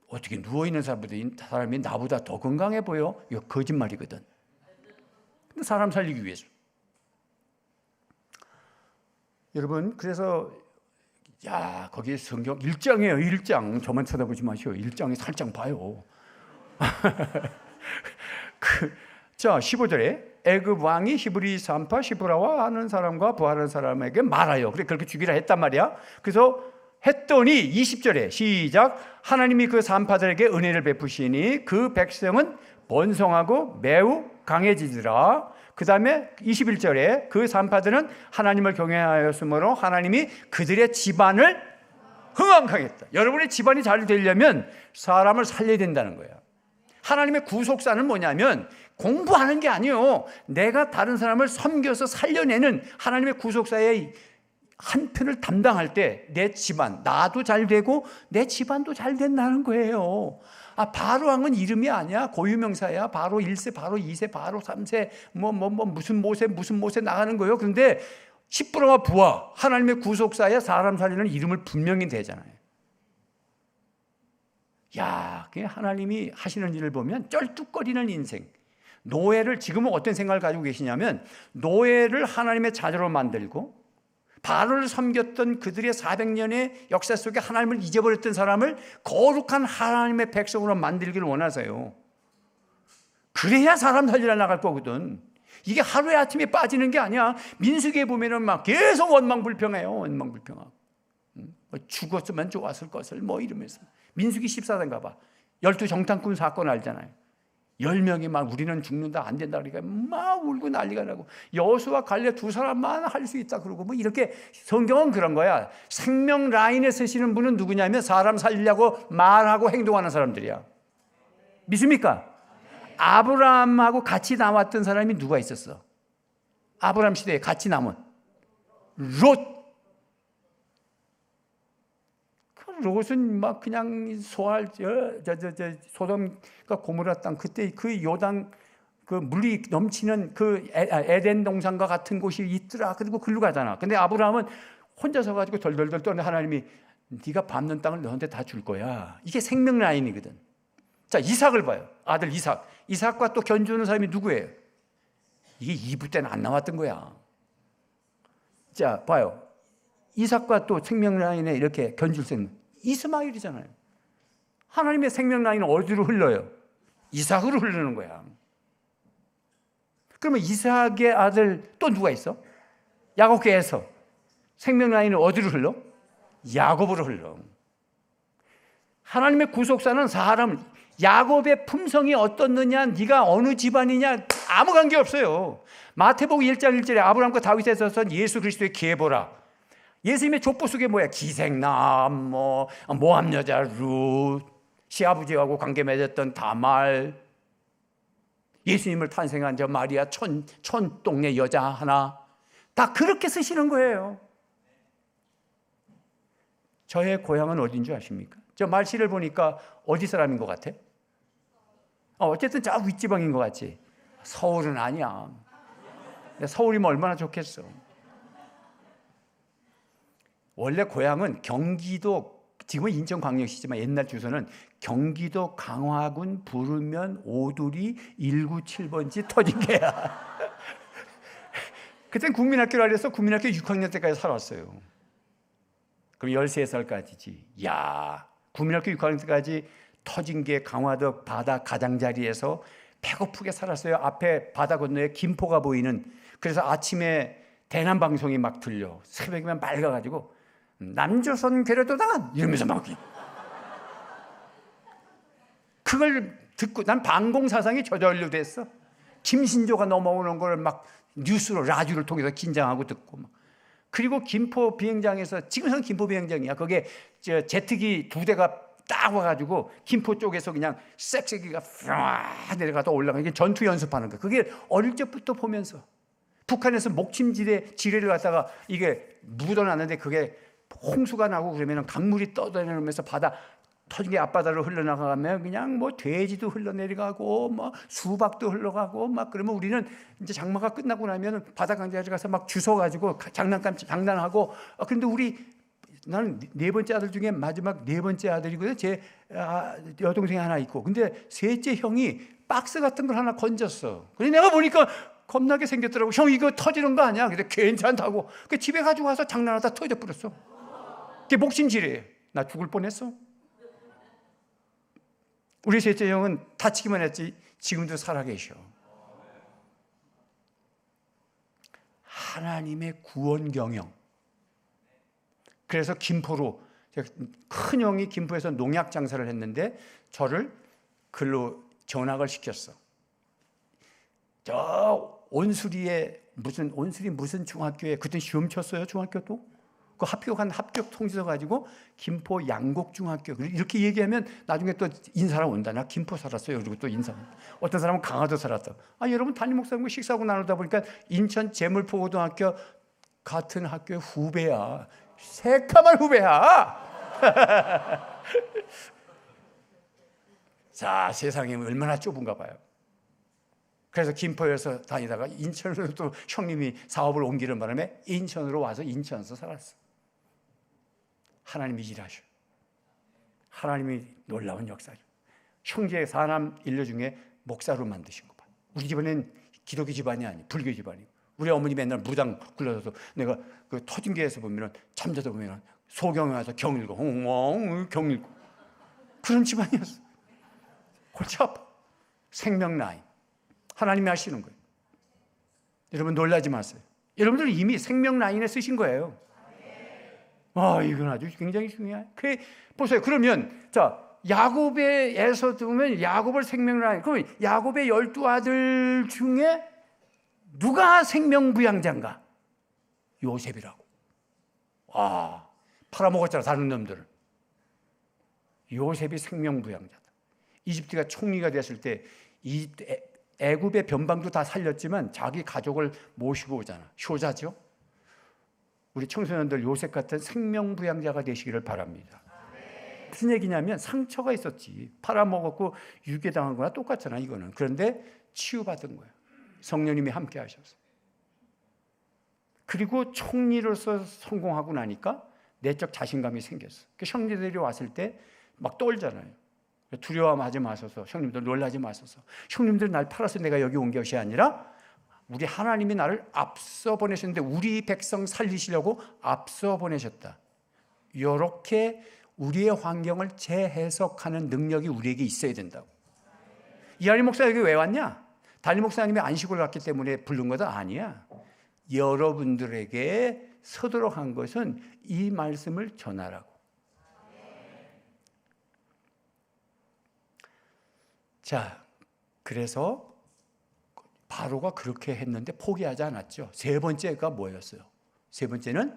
어떻게 누워있는 사람이 나보다 더 건강해 보여? 이거 거짓말이거든. 근데 사람 살리기 위해서. 여러분 그래서 거기 성경 1장이에요. 1장. 저만 쳐다보지 마시오. 1장에 살짝 봐요. 자 15절에 애굽 왕이 히브리 산파 시브라와 하는 사람과 부하는 사람에게 말하여. 그렇게 죽이라 했단 말이야. 그래서 했더니 20절에 시작. 하나님이 그 산파들에게 은혜를 베푸시니 그 백성은 번성하고 매우 강해지더라. 그 다음에 21절에 그 산파들은 하나님을 경외하였으므로 하나님이 그들의 집안을 흥왕하게 했다. 여러분의 집안이 잘 되려면 사람을 살려야 된다는 거야. 하나님의 구속사는 뭐냐면 공부하는 게 아니에요. 내가 다른 사람을 섬겨서 살려내는 하나님의 구속사의 한 편을 담당할 때 내 집안, 나도 잘 되고 내 집안도 잘 된다는 거예요. 바로왕은 이름이 아니야. 고유명사야. 바로 1세, 바로 2세, 바로 3세, 무슨 모세 나가는 거예요. 그런데 십부라와 부하, 하나님의 구속사에 사람 살리는 이름을 분명히 대잖아요. 그게 하나님이 하시는 일을 보면 쩔뚝거리는 인생. 노예를 지금은 어떤 생각을 가지고 계시냐면 노예를 하나님의 자녀로 만들고 바로를 섬겼던 그들의 400년의 역사 속에 하나님을 잊어버렸던 사람을 거룩한 하나님의 백성으로 만들기를 원하세요. 그래야 사람 살리러 나갈 거거든. 이게 하루에 아침에 빠지는 게 아니야. 민수기에 보면은 막 계속 원망불평해요. 원망불평하고. 죽었으면 좋았을 것을 이러면서. 민수기 14장 가봐. 12정탐꾼 사건 알잖아요. 10명이 막 우리는 죽는다 안 된다 그러니까 막 울고 난리가 나고 여호수아 갈렙 두 사람만 할 수 있다 그러고 이렇게 성경은 그런 거야. 생명 라인에 서시는 분은 누구냐면 사람 살리려고 말하고 행동하는 사람들이야. 믿습니까? 아브라함하고 같이 나왔던 사람이 누가 있었어? 아브라함 시대에 같이 남은 롯. 롯은 막 그냥 소돔과 고모라 땅 그때 그 요단 그 물이 넘치는 그 에덴 동산과 같은 곳이 있더라. 그리고 글로 가잖아. 근데 아브라함은 혼자 서가지고 덜덜덜 떠는 하나님이 네가 밟는 땅을 너한테 다 줄 거야. 이게 생명 라인이거든. 자 이삭을 봐요. 아들 이삭. 이삭과 또 견주는 사람이 누구예요? 이게 2부 때는 안 나왔던 거야. 자 봐요. 이삭과 또 생명 라인에 이렇게 견줄 수 있는 이스마엘이잖아요. 하나님의 생명 라인은 어디로 흘러요? 이삭으로 흐르는 거야. 그러면 이삭의 아들 또 누가 있어? 야곱께서 생명 라인은 어디로 흘러? 야곱으로 흘러. 하나님의 구속사는 사람, 야곱의 품성이 어떻느냐, 네가 어느 집안이냐 아무 관계 없어요. 마태복음 1장 1절에 아브라함과 다윗에 있어서 예수 그리스도의 계보라. 예수님의 족보 속에 뭐야? 기생남, 모함 여자 룻, 시아버지하고 관계 맺었던 다말, 예수님을 탄생한 저 마리아 촌동네 여자 하나, 다 그렇게 쓰시는 거예요. 저의 고향은 어딘 줄 아십니까? 저 말씨를 보니까 어디 사람인 것 같아? 어쨌든 저 윗지방인 것 같지? 서울은 아니야. 서울이면 얼마나 좋겠어. 원래 고향은 경기도, 지금은 인천광역시지만 옛날 주소는 경기도 강화군 부르면 오두리 197번지 터진개야. 그땐 국민학교를 알려서 국민학교 6학년 때까지 살았어요. 그럼 13살까지지. 야, 국민학교 6학년 때까지 터진개 강화도 바다 가장자리에서 배고프게 살았어요. 앞에 바다 건너에 김포가 보이는. 그래서 아침에 대남 방송이 막 들려. 새벽이면 맑아가지고 남조선 괴뢰도단 이러면서 막 그걸 듣고 난 방공사상이 저절로 됐어. 김신조가 넘어오는 걸 막 뉴스로 라디오를 통해서 긴장하고 듣고 막. 그리고 김포 비행장에서, 지금은 김포 비행장이야. 거기에 제트기 2대가 딱 와가지고 김포 쪽에서 그냥 쌕쌕기가 쫙 내려가다 올라가게 전투 연습하는 거. 그게 어릴 적부터 보면서 북한에서 목침지대 지뢰를 갖다가 이게 묻어놨는데 그게 홍수가 나고 그러면 강물이 떠다니면서 바다 터진 게 앞바다로 흘러나가면 그냥 뭐 돼지도 흘러내려가고 뭐 수박도 흘러가고 막. 그러면 우리는 이제 장마가 끝나고 나면 바다 강자에 가서 막 주워가지고 장난하고. 그런데 나는 네 번째 아들 중에 마지막 네 번째 아들이고요. 제 여동생이 하나 있고. 근데 셋째 형이 박스 같은 걸 하나 건졌어. 그래서 내가 보니까 겁나게 생겼더라고. 형 이거 터지는 거 아니야? 근데 괜찮다고. 그 집에 가지고 와서 장난하다 터져 버렸어. 그게 목심질이에요. 나 죽을 뻔했어. 우리 셋째 형은 다치기만 했지 지금도 살아계셔. 하나님의 구원 경영. 그래서 김포로, 큰 형이 김포에서 농약 장사를 했는데 저를 글로 전학을 시켰어. 저 온수리에 무슨 중학교에 그때 시험 쳤어요. 중학교도 그 합격한 합격 통지서 가지고 김포 양곡중학교 이렇게 얘기하면 나중에 또 인사하러 온다. 나 김포 살았어요. 그리고 또 인사. 어떤 사람은 강화도 살았다. 여러분 담임 목사님과 식사하고 나누다 보니까 인천 재물포고등학교 같은 학교의 후배야. 새까만 후배야. 자, 세상이 얼마나 좁은가 봐요. 그래서 김포에서 다니다가 인천으로 또 형님이 사업을 옮기는 바람에 인천으로 와서 인천에서 살았어. 하나님이 일하셔. 하나님이 놀라운 역사죠. 형제 4남 1녀 중에 목사로 만드신 거 봐. 우리 집안은 기독교 집안이 아니에요. 불교 집안이고. 우리 어머니 맨날 무당 굴러서 내가 그 터진개에서 보면은 잠자다 보면은 소경에 와서 경 읽고 경 읽고 그런 집안이었어. 골치 아파. 생명 라인. 하나님이 하시는 거예요. 여러분 놀라지 마세요. 여러분들 이미 생명 라인에 쓰신 거예요. 이건 아주 굉장히 중요해요. 보세요. 그러면 자 야곱에서 보면 야곱을 생명 라인. 그러면 야곱의 12아들 중에 누가 생명 부양자인가? 요셉이라고. 팔아먹었잖아 다른 놈들을. 요셉이 생명 부양자다. 이집트가 총리가 됐을 때 애굽의 변방도 다 살렸지만 자기 가족을 모시고 오잖아. 효자죠. 우리 청소년들 요셉 같은 생명부양자가 되시기를 바랍니다. 무슨 얘기냐면 상처가 있었지. 팔아먹었고 유괴당한 거나 똑같잖아 이거는. 그런데 치유받은 거예요. 성령님이 함께 하셔서. 그리고 총리로서 성공하고 나니까 내적 자신감이 생겼어. 형제들이 왔을 때 막 떨잖아요. 두려워하지 마소서. 형님들 놀라지 마소서. 형님들 날 팔아서 내가 여기 온 것이 아니라 우리 하나님이 나를 앞서 보내셨는데 우리 백성 살리시려고 앞서 보내셨다. 이렇게 우리의 환경을 재해석하는 능력이 우리에게 있어야 된다고. 이한희 목사 여기 왜 왔냐? 담임 목사님이 안식을 갔기 때문에 부른 것은 아니야. 여러분들에게 서도록 한 것은 이 말씀을 전하라고. 자, 그래서 바로가 그렇게 했는데 포기하지 않았죠. 세 번째가 뭐였어요? 세 번째는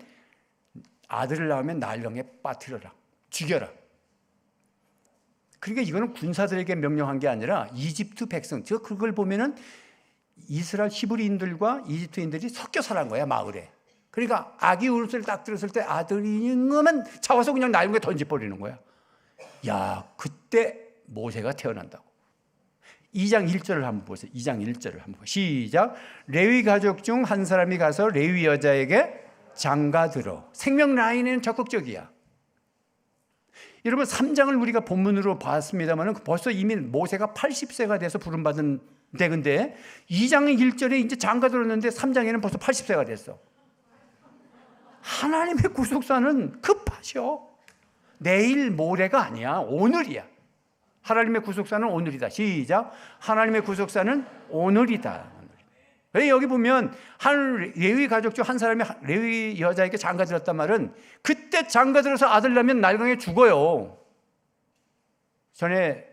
아들을 낳으면 나일강에 빠뜨려라, 죽여라. 그러니까 이거는 군사들에게 명령한 게 아니라 이집트 백성, 저 그걸 보면은 이스라엘 히브리인들과 이집트인들이 섞여 살한 거야, 마을에. 그러니까 아기 울음소리를 딱 들었을 때 아들이면 잡아서 그냥 나일강에 던져버리는 거야. 야, 그때 모세가 태어난다고. 2장 1절을 한번 보세요. 2장 1절을 한번 보세요. 시작. 레위 가족 중 한 사람이 가서 레위 여자에게 장가들어. 생명 라인에는 적극적이야. 여러분 3장을 우리가 본문으로 봤습니다만 벌써 이미 모세가 80세가 돼서 부름받은 대근데 2장 1절에 이제 장가들었는데 3장에는 벌써 80세가 됐어. 하나님의 구속사는 급하셔. 내일 모레가 아니야. 오늘이야. 하나님의 구속사는 오늘이다. 시작. 하나님의 구속사는 오늘이다. 왜 여기 보면 한 레위 가족 중 한 사람이 레위 여자에게 장가들었단 말은 그때 장가들어서 아들 낳으면 나일강에 죽어요. 전에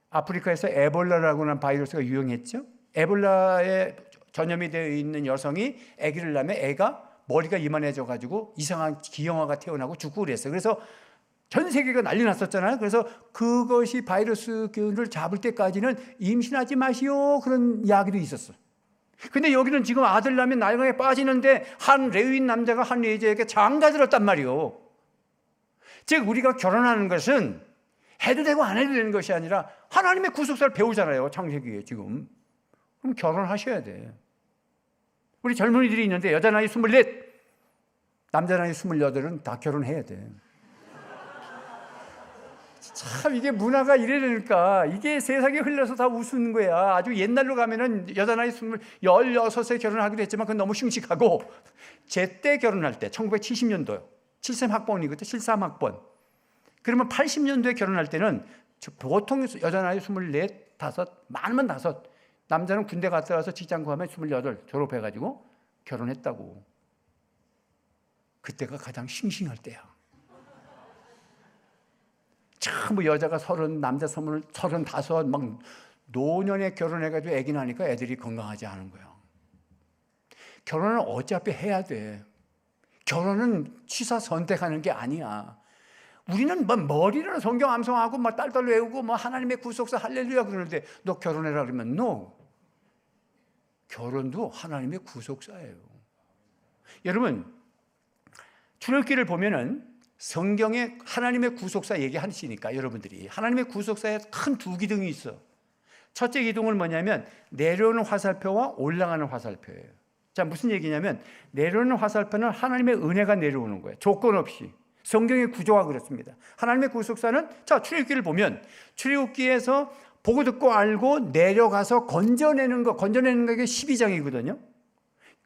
아프리카에서 에볼라라고 하는 바이러스가 유행했죠. 에볼라에 전염이 되어 있는 여성이 아기를 낳으면 애가 머리가 이만해져 가지고 이상한 기형아가 태어나고 죽고 그랬어요. 그래서 전 세계가 난리 났었잖아요. 그래서 그것이 바이러스를 잡을 때까지는 임신하지 마시오 그런 이야기도 있었어. 근데 여기는 지금 아들 낳으면 나일강에 빠지는데 한 레위인 남자가 한 여자에게 장가들었단 말이요. 즉 우리가 결혼하는 것은 해도 되고 안 해도 되는 것이 아니라 하나님의 구속사를 배우잖아요. 창세기에 지금. 그럼 결혼하셔야 돼. 우리 젊은이들이 있는데 여자 나이 24, 남자 나이 28은 다 결혼해야 돼. 참 이게 문화가 이래니까 이게 세상에 흘러서 다 웃는 거야. 아주 옛날로 가면은 여자 나이 16에 결혼하기도 했지만 그건 너무 흉측하고 제 때 결혼할 때 1970년도요. 73학번이거든. 73학번. 그러면 80년도에 결혼할 때는 보통 여자 나이 24, 5, 많으면 5. 남자는 군대 갔다 와서 직장 구하면 28 졸업해가지고 결혼했다고. 그때가 가장 싱싱할 때야. 참 뭐 여자가 30, 남자 35, 막 노년에 결혼해가지고 애기 나니까 애들이 건강하지 않은 거야. 결혼은 어차피 해야 돼. 결혼은 취사 선택하는 게 아니야. 우리는 뭐 머리를 성경 암송하고 막 딸딸 외우고 뭐 하나님의 구속사 할렐루야 그러는데 너 결혼해라 그러면 no. 결혼도 하나님의 구속사예요. 여러분 출애굽기를 보면은 성경에 하나님의 구속사 얘기하시니까 여러분들이 하나님의 구속사에 큰 두 기둥이 있어. 첫째 기둥은 뭐냐면 내려오는 화살표와 올라가는 화살표예요. 자, 무슨 얘기냐면 내려오는 화살표는 하나님의 은혜가 내려오는 거예요. 조건 없이. 성경의 구조가 그렇습니다. 하나님의 구속사는 자, 출애굽기를 보면 출애굽기에서 보고 듣고 알고 내려가서 건져내는 게 12장이거든요.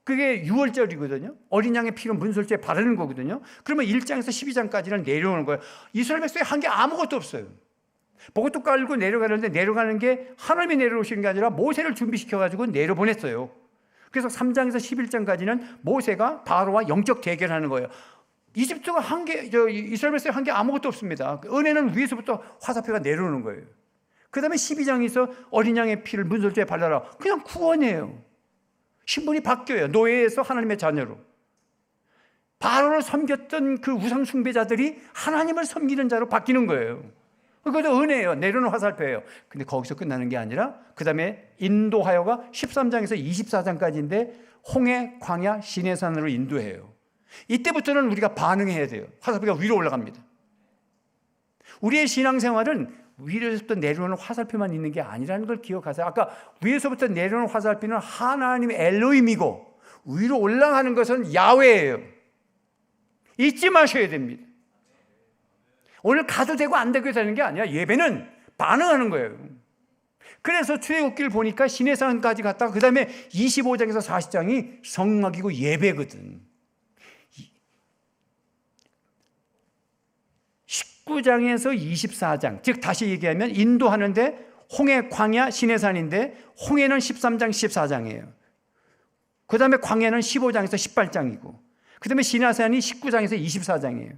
그게 6월절이거든요. 어린 양의 피로 문설주에 바르는 거거든요. 그러면 1장에서 12장까지는 내려오는 거예요. 이스라엘 백성이 한 게 아무것도 없어요. 보고도 깔고 내려가는데 내려가는 게 하나님이 내려오시는 게 아니라 모세를 준비시켜가지고 내려보냈어요. 그래서 3장에서 11장까지는 모세가 바로와 영적 대결하는 거예요. 이집트가 이스라엘 백성이 한 게 아무것도 없습니다. 은혜는 위에서부터 화살표가 내려오는 거예요. 그 다음에 12장에서 어린 양의 피를 문설주에 발라라. 그냥 구원이에요. 신분이 바뀌어요. 노예에서 하나님의 자녀로. 바로를 섬겼던 그 우상 숭배자들이 하나님을 섬기는 자로 바뀌는 거예요. 그것도 은혜예요. 내려오는 화살표예요. 근데 거기서 끝나는 게 아니라 그 다음에 인도하여가 13장에서 24장까지인데 홍해, 광야, 시내산으로 인도해요. 이때부터는 우리가 반응해야 돼요. 화살표가 위로 올라갑니다. 우리의 신앙생활은 위에서부터 내려오는 화살표만 있는 게 아니라는 걸 기억하세요. 아까 위에서부터 내려오는 화살표는 하나님의 엘로힘이고 위로 올라가는 것은 야훼예요. 잊지 마셔야 됩니다. 오늘 가도 되고 안 되고 되는 게 아니야. 예배는 반응하는 거예요. 그래서 출애굽기를 보니까 시내산까지 갔다가 그 다음에 25장에서 40장이 성막이고 예배거든. 19장에서 24장, 즉 다시 얘기하면 인도하는데 홍해, 광야, 시내산인데 홍해는 13장, 14장이에요. 그 다음에 광야는 15장에서 18장이고 그 다음에 시내산이 19장에서 24장이에요.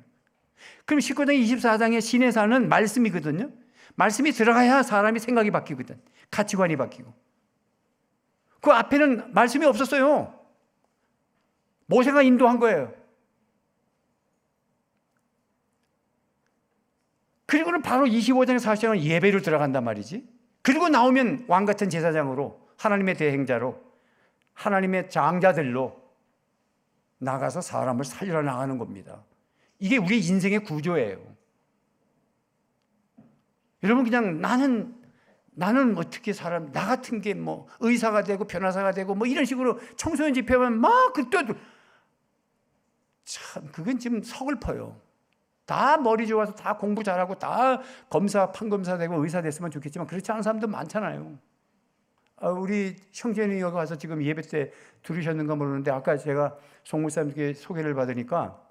그럼 19장, 24장의 시내산은 말씀이거든요. 말씀이 들어가야 사람이 생각이 바뀌거든. 가치관이 바뀌고. 그 앞에는 말씀이 없었어요. 모세가 인도한 거예요. 그리고는 바로 25장 40장은 예배로 들어간단 말이지. 그리고 나오면 왕 같은 제사장으로, 하나님의 대행자로, 하나님의 장자들로 나가서 사람을 살려 나가는 겁니다. 이게 우리 인생의 구조예요. 여러분, 그냥 나는 어떻게 사람, 나 같은 게 뭐 의사가 되고 변호사가 되고 뭐 이런 식으로 청소년 집회하면 막 그때도 참 그건 지금 서글퍼요. 다 머리 좋아서 다 공부 잘하고 다 검사, 판검사 되고 의사 됐으면 좋겠지만 그렇지 않은 사람도 많잖아요. 우리 형제님이 여기 와서 지금 예배 때 들으셨는가 모르는데 아까 제가 송목사님께 소개를 받으니까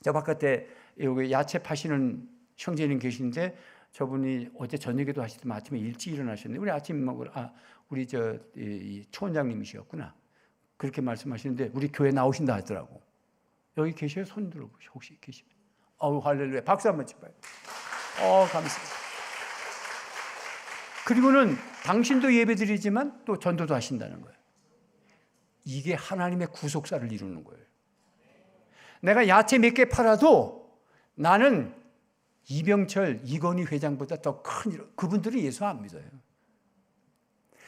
저 바깥에 여기 야채 파시는 형제님 계신데 저분이 어제 저녁에도 하시더만 아침에 일찍 일어나셨는데 우리 아침 먹으러 우리 이 초원장님이셨구나. 그렇게 말씀하시는데 우리 교회 나오신다 하더라고. 여기 계셔요? 손 들어보시오. 혹시 계시면. 할렐루야. 박수 한번 쳐봐요. 감사합니다. 그리고는 당신도 예배드리지만 또 전도도 하신다는 거예요. 이게 하나님의 구속사를 이루는 거예요. 내가 야채 몇 개 팔아도 나는 이병철, 이건희 회장보다 더 큰 그분들이 예수 안 믿어요.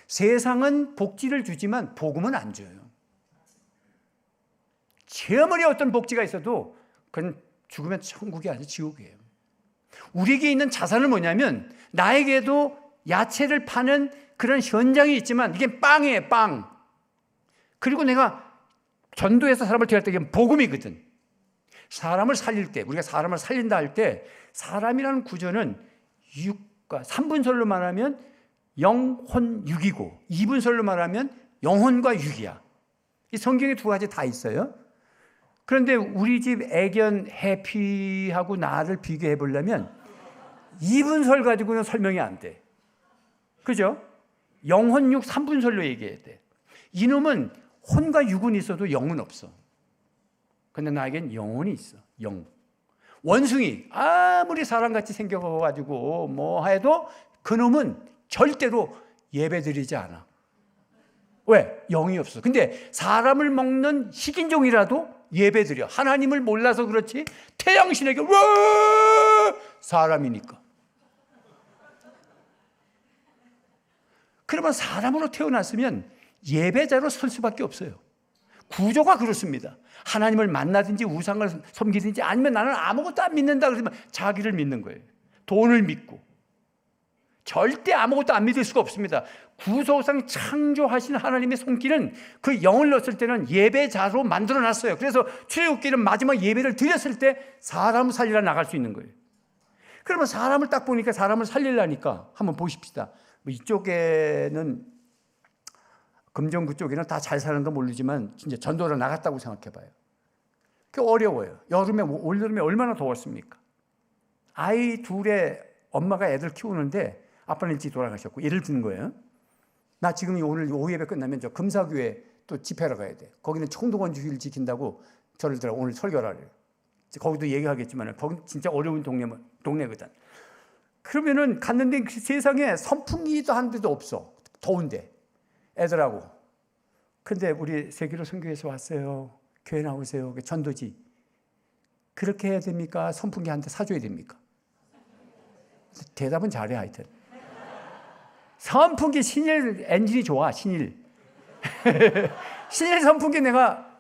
세상은 복지를 주지만 복음은 안 줘요. 제 아무리 어떤 복지가 있어도 그건 죽으면 천국이 아니라 지옥이에요. 우리에게 있는 자산은 뭐냐면 나에게도 야채를 파는 그런 현장이 있지만 이게 빵이에요, 빵. 그리고 내가 전도해서 사람을 데려갈 때 이게 복음이거든. 사람을 살릴 때, 우리가 사람을 살린다 할 때 사람이라는 구조는 3분설로 말하면 영혼 육이고 2분설로 말하면 영혼과 육이야. 이 성경에 두 가지 다 있어요. 그런데 우리 집 애견 해피하고 나를 비교해 보려면 2분설 가지고는 설명이 안 돼. 그죠? 영혼 육 3분설로 얘기해야 돼. 이놈은 혼과 육은 있어도 영은 없어. 근데 나에겐 영혼이 있어. 영. 원숭이 아무리 사람같이 생겨가지고 뭐 해도 그놈은 절대로 예배드리지 않아. 왜? 영이 없어. 근데 사람을 먹는 식인종이라도 예배드려. 하나님을 몰라서 그렇지 태양신에게 와 사람이니까. 그러면 사람으로 태어났으면 예배자로 설 수밖에 없어요. 구조가 그렇습니다. 하나님을 만나든지 우상을 섬기든지 아니면 나는 아무것도 안 믿는다 그러면 자기를 믿는 거예요. 돈을 믿고. 절대 아무것도 안 믿을 수가 없습니다. 구소상 창조하신 하나님의 손길은 그 영을 넣었을 때는 예배자로 만들어놨어요. 그래서 출애굽기는 마지막 예배를 드렸을 때 사람을 살리러 나갈 수 있는 거예요. 그러면 사람을 딱 보니까 사람을 살리려니까 한번 보십시다. 이쪽에는 금정구 쪽에는 다 잘 사는 건 모르지만 진짜 전도로 나갔다고 생각해봐요. 그게 어려워요. 여름에 올여름에 얼마나 더웠습니까? 아이 둘에 엄마가 애들 키우는데 아빠는 일찍 돌아가셨고 예를 드는 거예요. 나 지금 오늘 오후 예배 끝나면 저 금사교회 또 집회하러 가야 돼. 거기는 총동원 주의를 지킨다고 저를 들어 오늘 설교를 하래요. 거기도 얘기하겠지만 거기 진짜 어려운 동네거든. 그러면은 갔는데 세상에 선풍기도 한 대도 없어. 더운데 애들하고. 근데 우리 세계로 선교해서 왔어요. 교회 나오세요. 전도지. 그렇게 해야 됩니까? 선풍기 한 대 사줘야 됩니까? 대답은 잘해 하여튼. 선풍기 신일 엔진이 좋아. 신일. 신일 선풍기 내가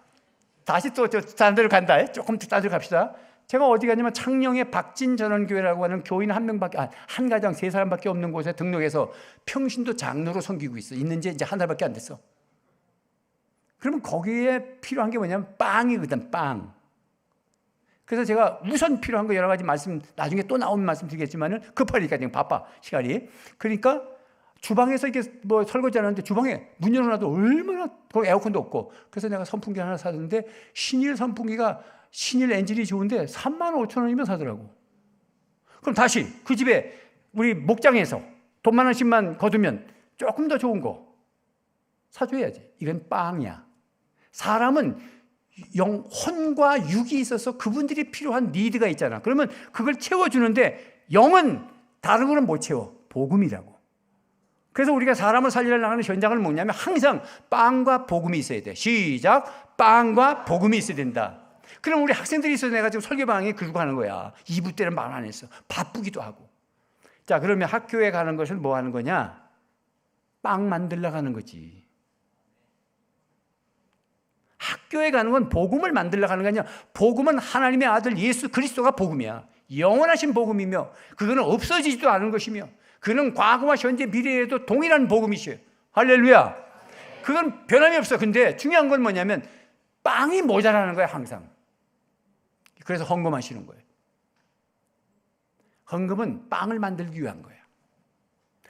다시 또 딴 데로 간다. 조금 딴 데로 갑시다. 제가 어디 가냐면 창녕에 박진전원교회라고 하는 교인 한 명밖에 한 가정 3사람밖에 없는 곳에 등록해서 평신도 장로로 섬기고 있어. 있는 지 이제 한 달밖에 안 됐어. 그러면 거기에 필요한 게 뭐냐면 빵이거든. 빵. 그래서 제가 우선 필요한 거 여러 가지 말씀 나중에 또 나오면 말씀드리겠지만은 급하니까 지금 바빠 시간이. 그러니까 주방에서 이렇게 뭐 설거지 하는데 주방에 문 열어놔도 얼마나 에어컨도 없고. 그래서 내가 선풍기 하나 샀는데 신일 선풍기가 신일 엔진이 좋은데 35,000원이면 사더라고. 그럼 다시 그 집에 우리 목장에서 돈 10,000원씩만 거두면 조금 더 좋은 거 사줘야지. 이건 빵이야. 사람은 혼과 육이 있어서 그분들이 필요한 니드가 있잖아. 그러면 그걸 채워주는데 영은 다른 거는 못 채워. 복음이라고. 그래서 우리가 사람을 살리려 나가는 현장을 뭐냐면 항상 빵과 복음이 있어야 돼. 시작. 빵과 복음이 있어야 된다. 그럼 우리 학생들이 있어서 내가 지금 설교방에 글고 가는 거야. 2부 때는 말 안 했어. 바쁘기도 하고. 자, 그러면 학교에 가는 것은 뭐 하는 거냐? 빵 만들러 가는 거지. 학교에 가는 건 복음을 만들러 가는 게 아니라 복음은 하나님의 아들 예수 그리스도가 복음이야. 영원하신 복음이며 그거는 없어지지도 않은 것이며 그는 과거와 현재 미래에도 동일한 복음이시에요. 할렐루야. 그건 변함이 없어. 근데 중요한 건 뭐냐면 빵이 모자라는 거야 항상. 그래서 헌금하시는 거예요. 헌금은 빵을 만들기 위한 거야.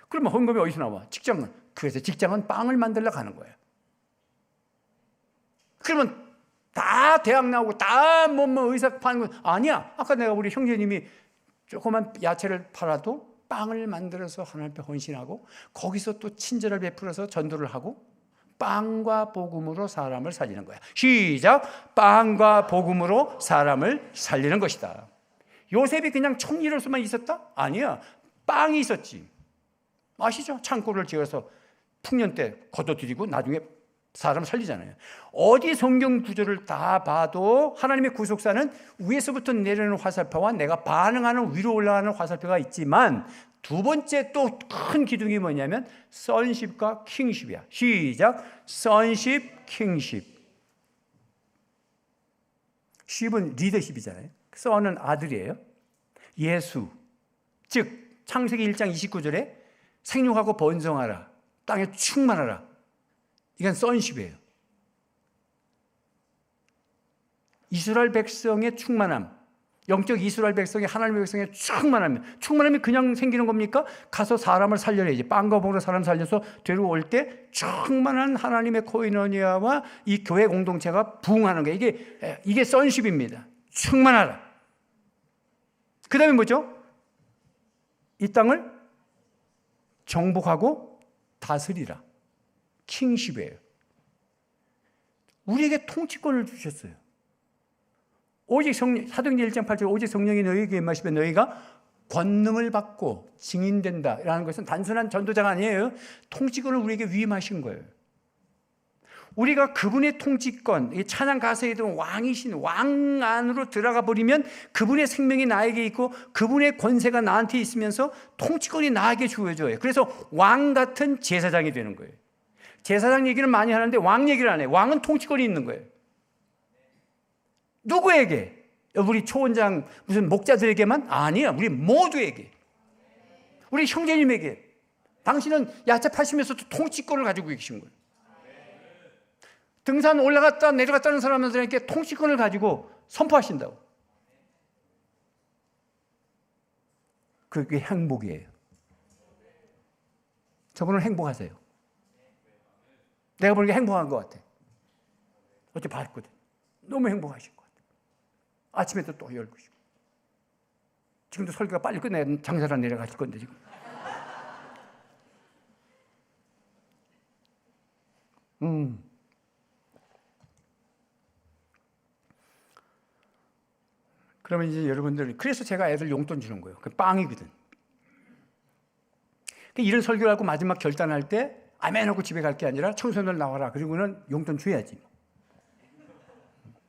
그러면 헌금이 어디서 나와? 직장은. 그래서 직장은 빵을 만들러 가는 거야. 그러면 다 대학 나오고 다 의사 파는 거 아니야. 아까 내가 우리 형제님이 조그만 야채를 팔아도 빵을 만들어서 하나님 앞에 헌신하고 거기서 또 친절을 베풀어서 전도를 하고 빵과 복음으로 사람을 살리는 거야. 시작. 빵과 복음으로 사람을 살리는 것이다. 요셉이 그냥 총리로서만 있었다? 아니야. 빵이 있었지. 아시죠? 창고를 지어서 풍년 때 걷어들이고 나중에 사람 살리잖아요. 어디 성경 구조를 다 봐도 하나님의 구속사는 위에서부터 내려오는 화살표와 내가 반응하는 위로 올라가는 화살표가 있지만 두 번째 또 큰 기둥이 뭐냐면 sonship과 kingship이야. 시작. sonship, kingship. ship은 리더십이잖아요. son은 아들이에요. 예수. 즉 창세기 1장 29절에 생육하고 번성하라. 땅에 충만하라. 이건 sonship이에요. 이스라엘 백성의 충만함. 영적 이스라엘 백성이 하나님의 백성의 충만함이 그냥 생기는 겁니까? 가서 사람을 살려야지. 빵과 복으로 사람 살려서 데려올 때 충만한 하나님의 코이노니아와 이 교회 공동체가 부흥하는 거예요. 이게 sonship입니다. 충만하라. 그 다음에 뭐죠? 이 땅을 정복하고 다스리라. 킹십이에요. 우리에게 통치권을 주셨어요. 오직 사도행전 1장 8절 오직 성령이 너희에게 임하시면 너희가 권능을 받고 증인된다 라는 것은 단순한 전도자가 아니에요. 통치권을 우리에게 위임하신 거예요. 우리가 그분의 통치권, 찬양 가사에 들은 왕이신 왕 안으로 들어가 버리면 그분의 생명이 나에게 있고 그분의 권세가 나한테 있으면서 통치권이 나에게 주어져요. 그래서 왕 같은 제사장이 되는 거예요. 제사장 얘기는 많이 하는데 왕 얘기를 안 해요. 왕은 통치권이 있는 거예요. 누구에게? 우리 초원장 무슨 목자들에게만? 아니야. 우리 모두에게. 우리 형제님에게. 당신은 야채 파시면서도 통치권을 가지고 계신 거예요. 등산 올라갔다 내려갔다는 사람들에게 통치권을 가지고 선포하신다고. 그게 행복이에요. 저분은 행복하세요. 내가 보니까 행복한 것 같아. 어제 봤거든. 너무 행복하신 것 같아. 아침에도 또 열고 싶고. 지금도 설교가 빨리 끝내야 장사를 내려가실 건데 지금. 그러면 이제 여러분들, 그래서 제가 애들 용돈 주는 거예요. 그 빵이거든. 이런 설교를 하고 마지막 결단할 때 아멘 하고 집에 갈 게 아니라 청소년들 나와라. 그리고는 용돈 줘야지.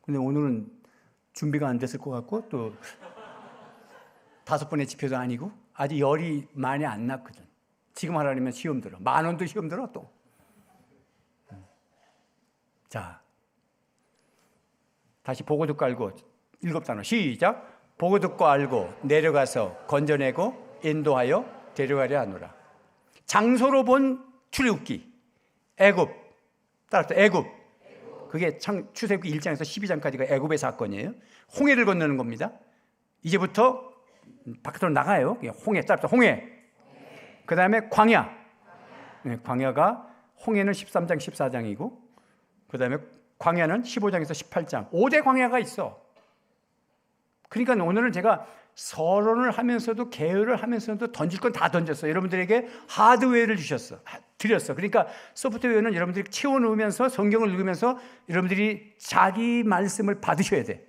근데 오늘은 준비가 안 됐을 것 같고 또 5번의 집회도 아니고 아직 열이 많이 안 났거든. 지금 하라면 시험 들어. 10,000원도 시험 들어 또. 자, 다시 보고 듣고 알고 7단어 시작. 보고 듣고 알고 내려가서 건져내고 인도하여 데려가려 하노라. 장소로 본 출애굽기 애굽. 따라서 애굽. 그게 출애굽기 1장에서 12장까지가 애굽의 사건이에요. 홍해를 건너는 겁니다. 이제부터 바깥으로 나가요. 홍해, 따라서 홍해. 그 다음에 광야. 광야가 홍해는 13장, 14장이고 그 다음에 광야는 15장에서 18장. 5대 광야가 있어. 그러니까 오늘은 제가 서론을 하면서도 계율을 하면서도 던질 건 다 던졌어. 여러분들에게 하드웨어를 드렸어. 그러니까 소프트웨어는 여러분들이 채워놓으면서 성경을 읽으면서 여러분들이 자기 말씀을 받으셔야 돼.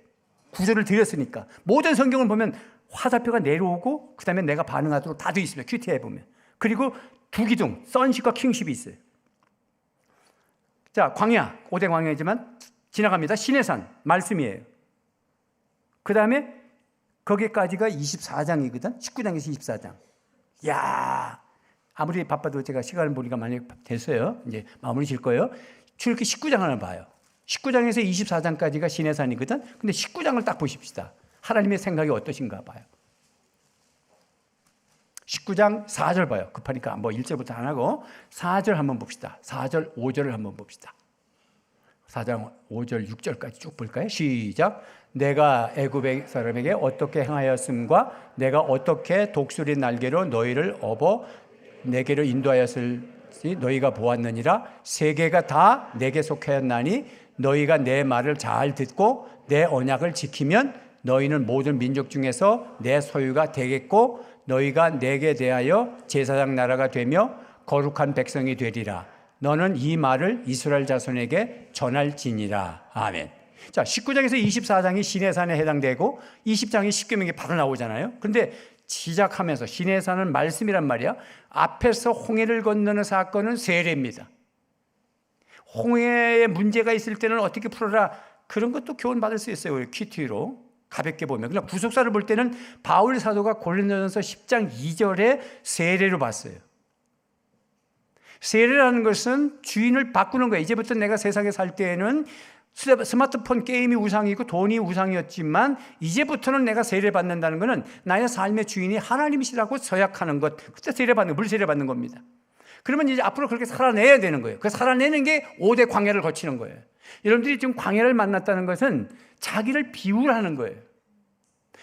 구절을 드렸으니까. 모든 성경을 보면 화살표가 내려오고 그 다음에 내가 반응하도록 다 돼 있습니다. 큐티에 보면. 그리고 두 기둥, 선십과 킹십이 있어요. 자, 광야, 5대 광야이지만 지나갑니다. 시내산, 말씀이에요. 그 다음에 거기까지가 24장이거든. 19장에서 24장. 야, 아무리 바빠도 제가 시간을 보니까 많이 됐어요. 이제 마무리 질 거예요. 출애굽기 19장 하나 봐요. 19장에서 24장까지가 시내산이거든. 근데 19장을 딱 보십시다. 하나님의 생각이 어떠신가 봐요. 19장 4절 봐요. 급하니까 뭐 1절부터 안 하고 4절 한번 봅시다. 4절, 5절을 한번 봅시다. 4장 5절, 6절까지 쭉 볼까요? 시작. 내가 애굽 사람에게 어떻게 행하였음과 내가 어떻게 독수리 날개로 너희를 업어 내게로 인도하였을지 너희가 보았느니라. 세계가 다 내게 속하였나니 너희가 내 말을 잘 듣고 내 언약을 지키면 너희는 모든 민족 중에서 내 소유가 되겠고 너희가 내게 대하여 제사장 나라가 되며 거룩한 백성이 되리라. 너는 이 말을 이스라엘 자손에게 전할지니라. 아멘. 자, 19장에서 24장이 시내산에 해당되고 20장이 십계명이 바로 나오잖아요. 그런데 시작하면서 시내산은 말씀이란 말이야. 앞에서 홍해를 건너는 사건은 세례입니다. 홍해에 문제가 있을 때는 어떻게 풀어라. 그런 것도 교훈받을 수 있어요. 우리 큐티로 가볍게 보면. 그냥 구속사를 볼 때는 바울 사도가 고린도전서 10장 2절에 세례로 봤어요. 세례라는 것은 주인을 바꾸는 거예요. 이제부터 내가 세상에 살 때에는 스마트폰 게임이 우상이고 돈이 우상이었지만 이제부터는 내가 세례받는다는 것은 나의 삶의 주인이 하나님이시라고 서약하는 것. 그때 세례받는, 물 세례받는 겁니다. 그러면 이제 앞으로 그렇게 살아내야 되는 거예요. 그 살아내는 게 5대 광야를 거치는 거예요. 여러분들이 지금 광야를 만났다는 것은 자기를 비우라는 거예요.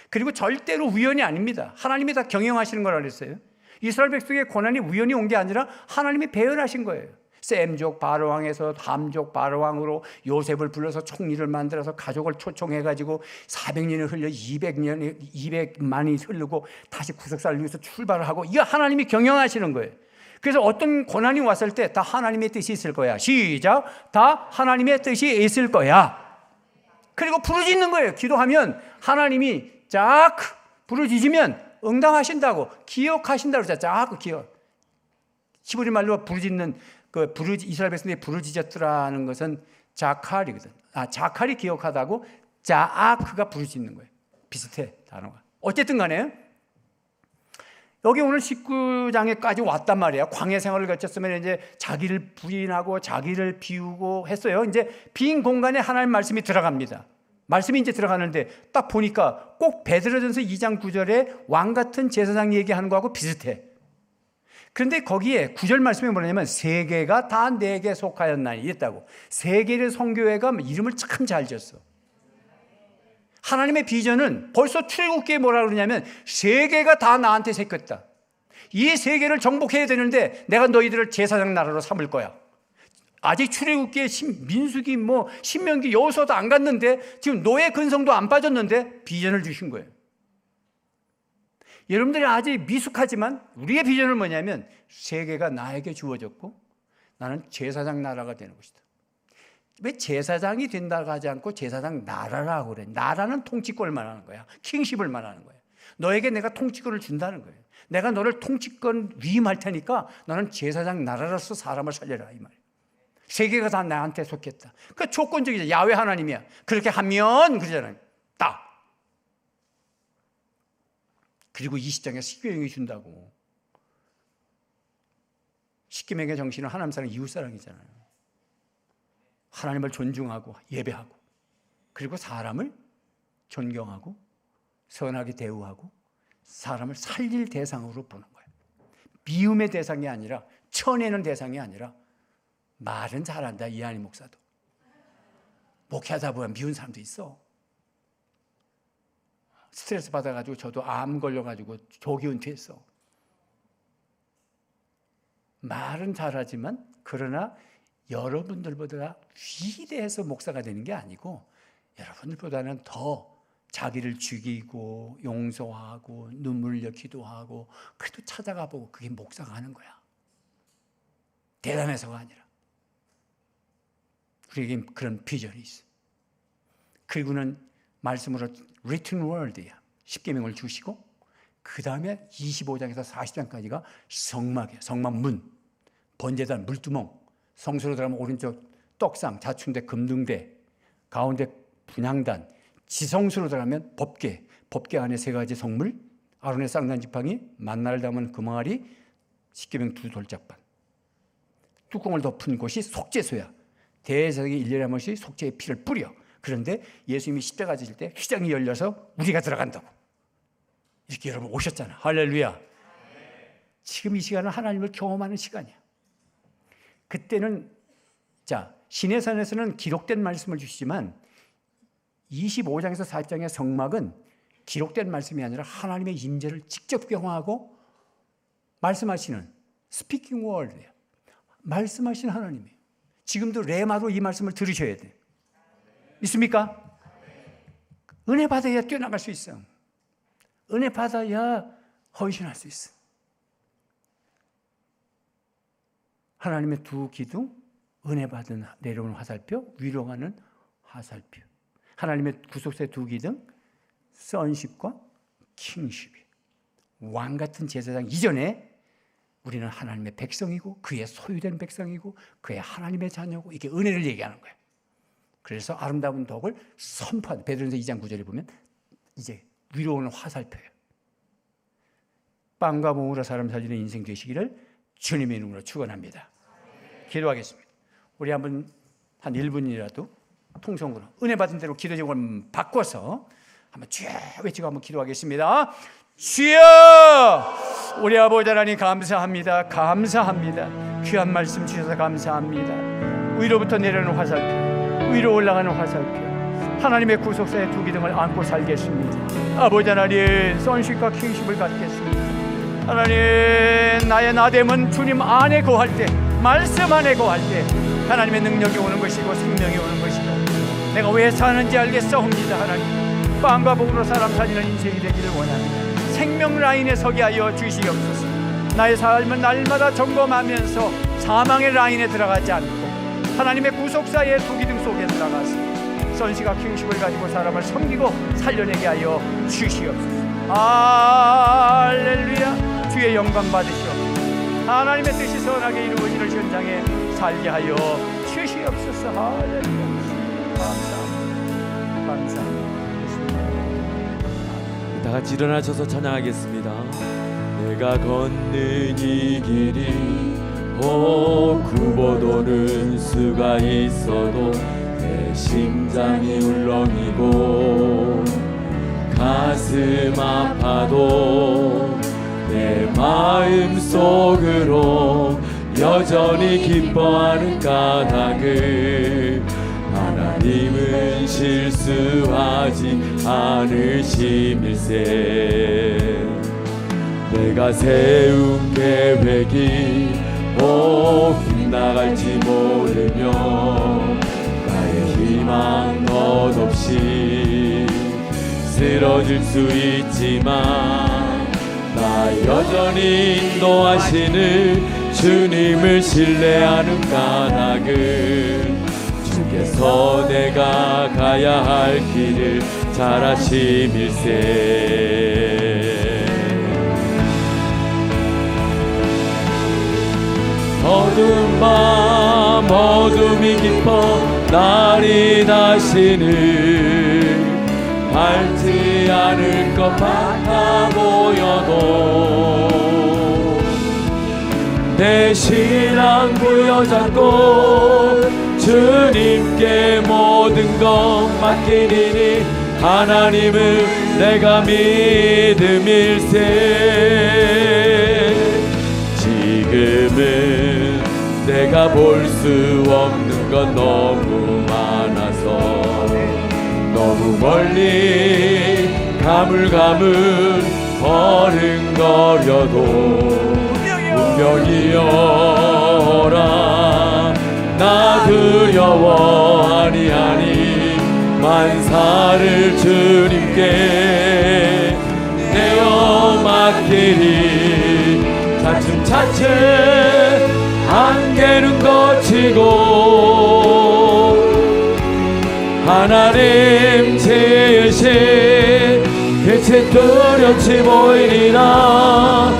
그리고 절대로 우연이 아닙니다. 하나님이 다 경영하시는 거라고 그랬어요. 이스라엘 백성의 고난이 우연히 온 게 아니라 하나님이 배열하신 거예요. 셈족 바로왕에서 함족 바로왕으로 요셉을 불러서 총리를 만들어서 가족을 초청해가지고 400년을 흘려 200만이 흐르고 다시 구속사를 위해서 출발을 하고 이거 하나님이 경영하시는 거예요. 그래서 어떤 고난이 왔을 때 다 하나님의 뜻이 있을 거야. 시작. 다 하나님의 뜻이 있을 거야. 그리고 부르짖는 거예요. 기도하면 하나님이 쫙 부르짖으면 응답하신다고, 기억하신다고 그러죠. 쫙 기억. 히브리 말로 부르짖는 이스라엘 백성들이 부르짖었더라는 것은 자칼이거든. 자칼이 기억하다고 자아크가 부르짖는 거예요. 비슷해 단어가. 어쨌든 간에 여기 오늘 19장에까지 왔단 말이에요. 광야 생활을 거쳤으면 이제 자기를 부인하고 자기를 비우고 했어요. 이제 빈 공간에 하나님 말씀이 들어갑니다. 말씀이 이제 들어가는데 딱 보니까 꼭 베드로전서 2장 9절에 왕 같은 제사장 얘기하는 거하고 비슷해. 그런데 거기에 9절 말씀이 뭐냐면 세계가 다 내게 속하였나니 이랬다고. 세계의 성교회가 이름을 참 잘 지었어. 하나님의 비전은 벌써 출애굽기에 뭐라 그러냐면 세계가 다 나한테 새겼다. 이 세계를 정복해야 되는데 내가 너희들을 제사장 나라로 삼을 거야. 아직 출애굽기에 민수기 신명기 여호수아도 안 갔는데 지금 노예 근성도 안 빠졌는데 비전을 주신 거예요. 여러분들이 아직 미숙하지만 우리의 비전은 뭐냐면 세계가 나에게 주어졌고 나는 제사장 나라가 되는 것이다. 왜 제사장이 된다고 하지 않고 제사장 나라라고 그래? 나라는 통치권을 말하는 거야. 킹십을 말하는 거야. 너에게 내가 통치권을 준다는 거예요. 내가 너를 통치권 위임할 테니까 너는 제사장 나라로서 사람을 살려라 이 말이에요. 세계가 다 나한테 속했다. 그 조건적이죠. 야훼 하나님이야. 그렇게 하면 그러잖아요. 딱. 그리고 20장에 십계명이 준다고. 십계명의 정신은 하나님 사랑, 이웃 사랑이잖아요. 하나님을 존중하고 예배하고 그리고 사람을 존경하고 선하게 대우하고 사람을 살릴 대상으로 보는 거예요. 미움의 대상이 아니라 쳐내는 대상이 아니라 말은 잘한다. 이한희 목사도. 목회하다 보면 미운 사람도 있어. 스트레스 받아가지고 저도 암 걸려가지고 조기 은퇴했어. 말은 잘하지만 그러나 여러분들보다 위대해서 목사가 되는 게 아니고 여러분들보다는 더 자기를 죽이고 용서하고 눈물 흘려 기도하고 그래도 찾아가 보고 그게 목사가 하는 거야. 대단해서가 아니라. 우리에게 그런 비전이 있어. 그리고는 말씀으로 written word야. 십계명을 주시고 그 다음에 25장에서 40장까지가 성막이에요. 성막문, 번제단, 물두멍, 성소로 들어가면 오른쪽 떡상, 자춘대, 금등대, 가운데 분향단, 지성소로 들어가면 법궤, 법궤 안에 세 가지 성물, 아론의 쌍난 지팡이, 만나를 담은 금항아리, 십계명 두 돌짝반. 뚜껑을 덮은 곳이 속죄소야. 대제사장이 1년에 한 번씩 속죄의 피를 뿌려. 그런데 예수님이 십자가 지실 때 휘장이 열려서 우리가 들어간다고. 이렇게 여러분 오셨잖아. 할렐루야. 지금 이 시간은 하나님을 경험하는 시간이야. 그때는 자, 시내산에서는 기록된 말씀을 주시지만 25장에서 40장의 성막은 기록된 말씀이 아니라 하나님의 임재를 직접 경험하고 말씀하시는 스피킹 월드예요. 말씀하시는 하나님이에요. 지금도 레마로 이 말씀을 들으셔야 돼요. 믿습니까? 은혜 받아야 뛰어나갈 수 있어. 은혜 받아야 헌신할 수 있어. 하나님의 두 기둥, 은혜 받은 내려오는 화살표, 위로 가는 화살표. 하나님의 구속사의 두 기둥, 선십과 킹십이. 왕 같은 제사장 이전에 우리는 하나님의 백성이고 그의 소유된 백성이고 그의 하나님의 자녀고, 이게 은혜를 얘기하는 거예요. 그래서 아름다운 덕을 선포하는, 베드로전서 2장 9절에 보면 이제 위로 오는 화살표예요. 빵과 몸으로 사람 살리는 인생 되시기를 주님의 이름으로 축원합니다. 기도하겠습니다. 우리 한 1분이라도 통성으로 은혜 받은 대로 기도 제목을 바꿔서 한번 쭉 외치고 한번 기도하겠습니다. 주여, 우리 아버지 하나님 감사합니다. 감사합니다. 귀한 말씀 주셔서 감사합니다. 위로부터 내려오는 화살표, 위로 올라가는 화살표, 하나님의 구속사의 두 기둥을 안고 살겠습니다. 아버지 하나님, 선식과 킹십을 갖겠습니다. 하나님, 나의 나됨은 주님 안에 거할 때, 말씀 안에 거할 때 하나님의 능력이 오는 것이고 생명이 오는 것이고, 내가 왜 사는지 알겠사옵니다. 하나님, 빵과 복으로 사람 살리는 인생이 되기를 원합니다. 생명 라인에 서게 하여 주시옵소서. 나의 삶은 날마다 점검하면서 사망의 라인에 들어가지 않고 하나님의 구속사의 두 기둥 속에 들어가서 선식과 킹십을 가지고 사람을 섬기고 살려내게 하여 주시옵소서. 할렐루야. 주의 영광 받으시옵소서. 하나님의 뜻이 선하게 이루어지는 현장에 살게 하여 주시옵소서. 할렐루야. 감사합니다. 감사합니다. 다 같이 일어나셔서 찬양하겠습니다. 내가 걷는 이 길이 굽어도는 수가 있어도 내 심장이 울렁이고 가슴 아파도 내 마음 속으로 여전히 기뻐하는 까닭을 하나님은 실수하지 않으심일세. 내가 세운 계획이 빗나갈지 모르며 나의 희망 덧없이 쓰러질 수 있지만 나 여전히 인도하시는 주님을 신뢰하는 까닭을 주께서 내가 가야 할 길을 잘 아심일세. 어두운 밤 어둠이 깊어 날이 다시는 밝지 않을 것 같아 보여도 내 신앙 부여잡고 주님께 모든 것 맡기니 하나님을 내가 믿음일세. 지금은 내가 볼 수 없는 건 너무 많아서 너무 멀리 가물가물 버릉거려도 운명이 오라 나 두려워 아니하니 만사를 주님께 내어 맡기리. 차츰차츰 안개는 거치고 하나님 지으신 그 빛이 뚜렷이 보이리라.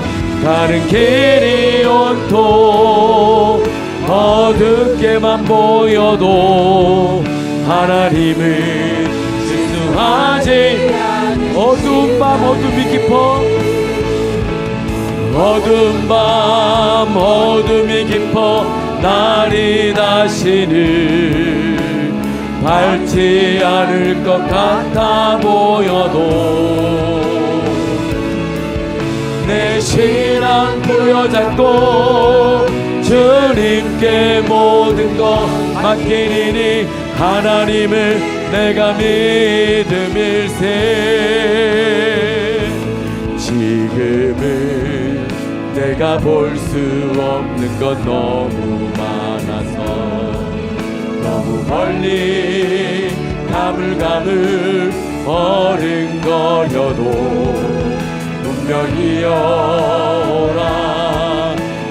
가는 길이 온통 어둡게만 보여도 하나님은 진수하지. 어두운 밤 어둠이 깊어, 어두운 밤 어둠이 깊어 날이 다시는 밝지 않을 것 같아 보여도 내 신앙 부여잡고 주님께 모든 것 맡기리니 하나님을 내가 믿음일세. 지금은 내가 볼 수 없는 것 너무 많아서 너무 멀리 가물가물 어른거려도 분명히 오라.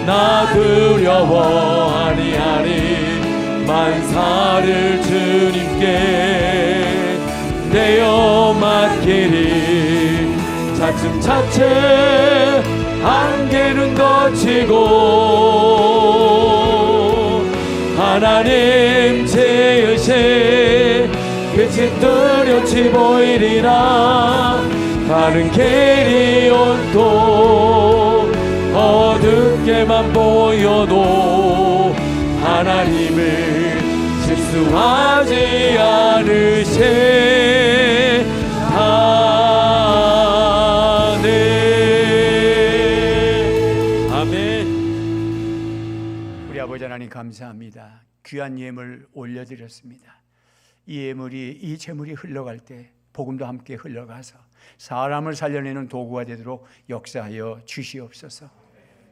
나 두려워 아니하니 만사를 주님께 내어 맡기리. 차츰차츰 안개는 걷히고 하나님 지으신 빛이 뚜렷이 보이리라. 가는 길이 온통 어둡게만 보여도 하나님을 실수하지 않으세 하네. 아멘. 우리 아버지 하나님 감사합니다. 귀한 예물 올려드렸습니다. 이 예물이, 이 재물이 흘러갈 때 복음도 함께 흘러가서 사람을 살려내는 도구가 되도록 역사하여 주시옵소서.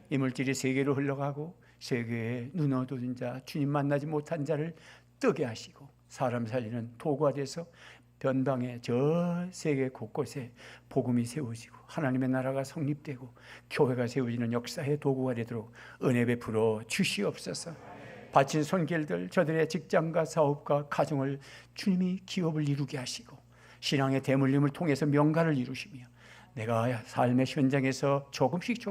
이 물질이 세계로 흘러가고 세계에 눈 어두운 자, 주님 만나지 못한 자를 뜨게 하시고 사람 살리는 도구가 돼서 변방의 저 세계 곳곳에 복음이 세워지고 하나님의 나라가 성립되고 교회가 세워지는 역사의 도구가 되도록 은혜 베풀어 주시옵소서. 바친 손길들, 저들의 직장과 사업과 가정을 주님이 기업을 이루게 하시고 신앙의 대물림을 통해서 명가를 이루시며 내가 삶의 현장에서 조금씩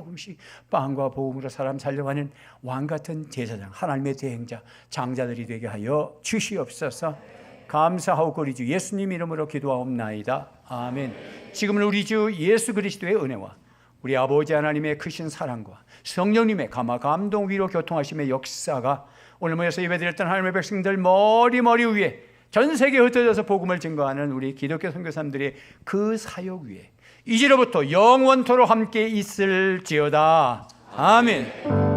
빵과 복음으로 사람 살려가는 왕같은 제사장, 하나님의 대행자, 장자들이 되게 하여 주시옵소서. 감사하고 거리 주 예수님 이름으로 기도하옵나이다. 아멘. 지금은 우리 주 예수 그리스도의 은혜와 우리 아버지 하나님의 크신 사랑과 성령님의 감화 감동 위로 교통하심의 역사가 오늘 모여서 예배드렸던 하나님의 백성들 머리 위에 전 세계에 흩어져서 복음을 증거하는 우리 기독교 선교사님들의 그 사역 위에 이제로부터 영원토록 함께 있을지어다. 아멘.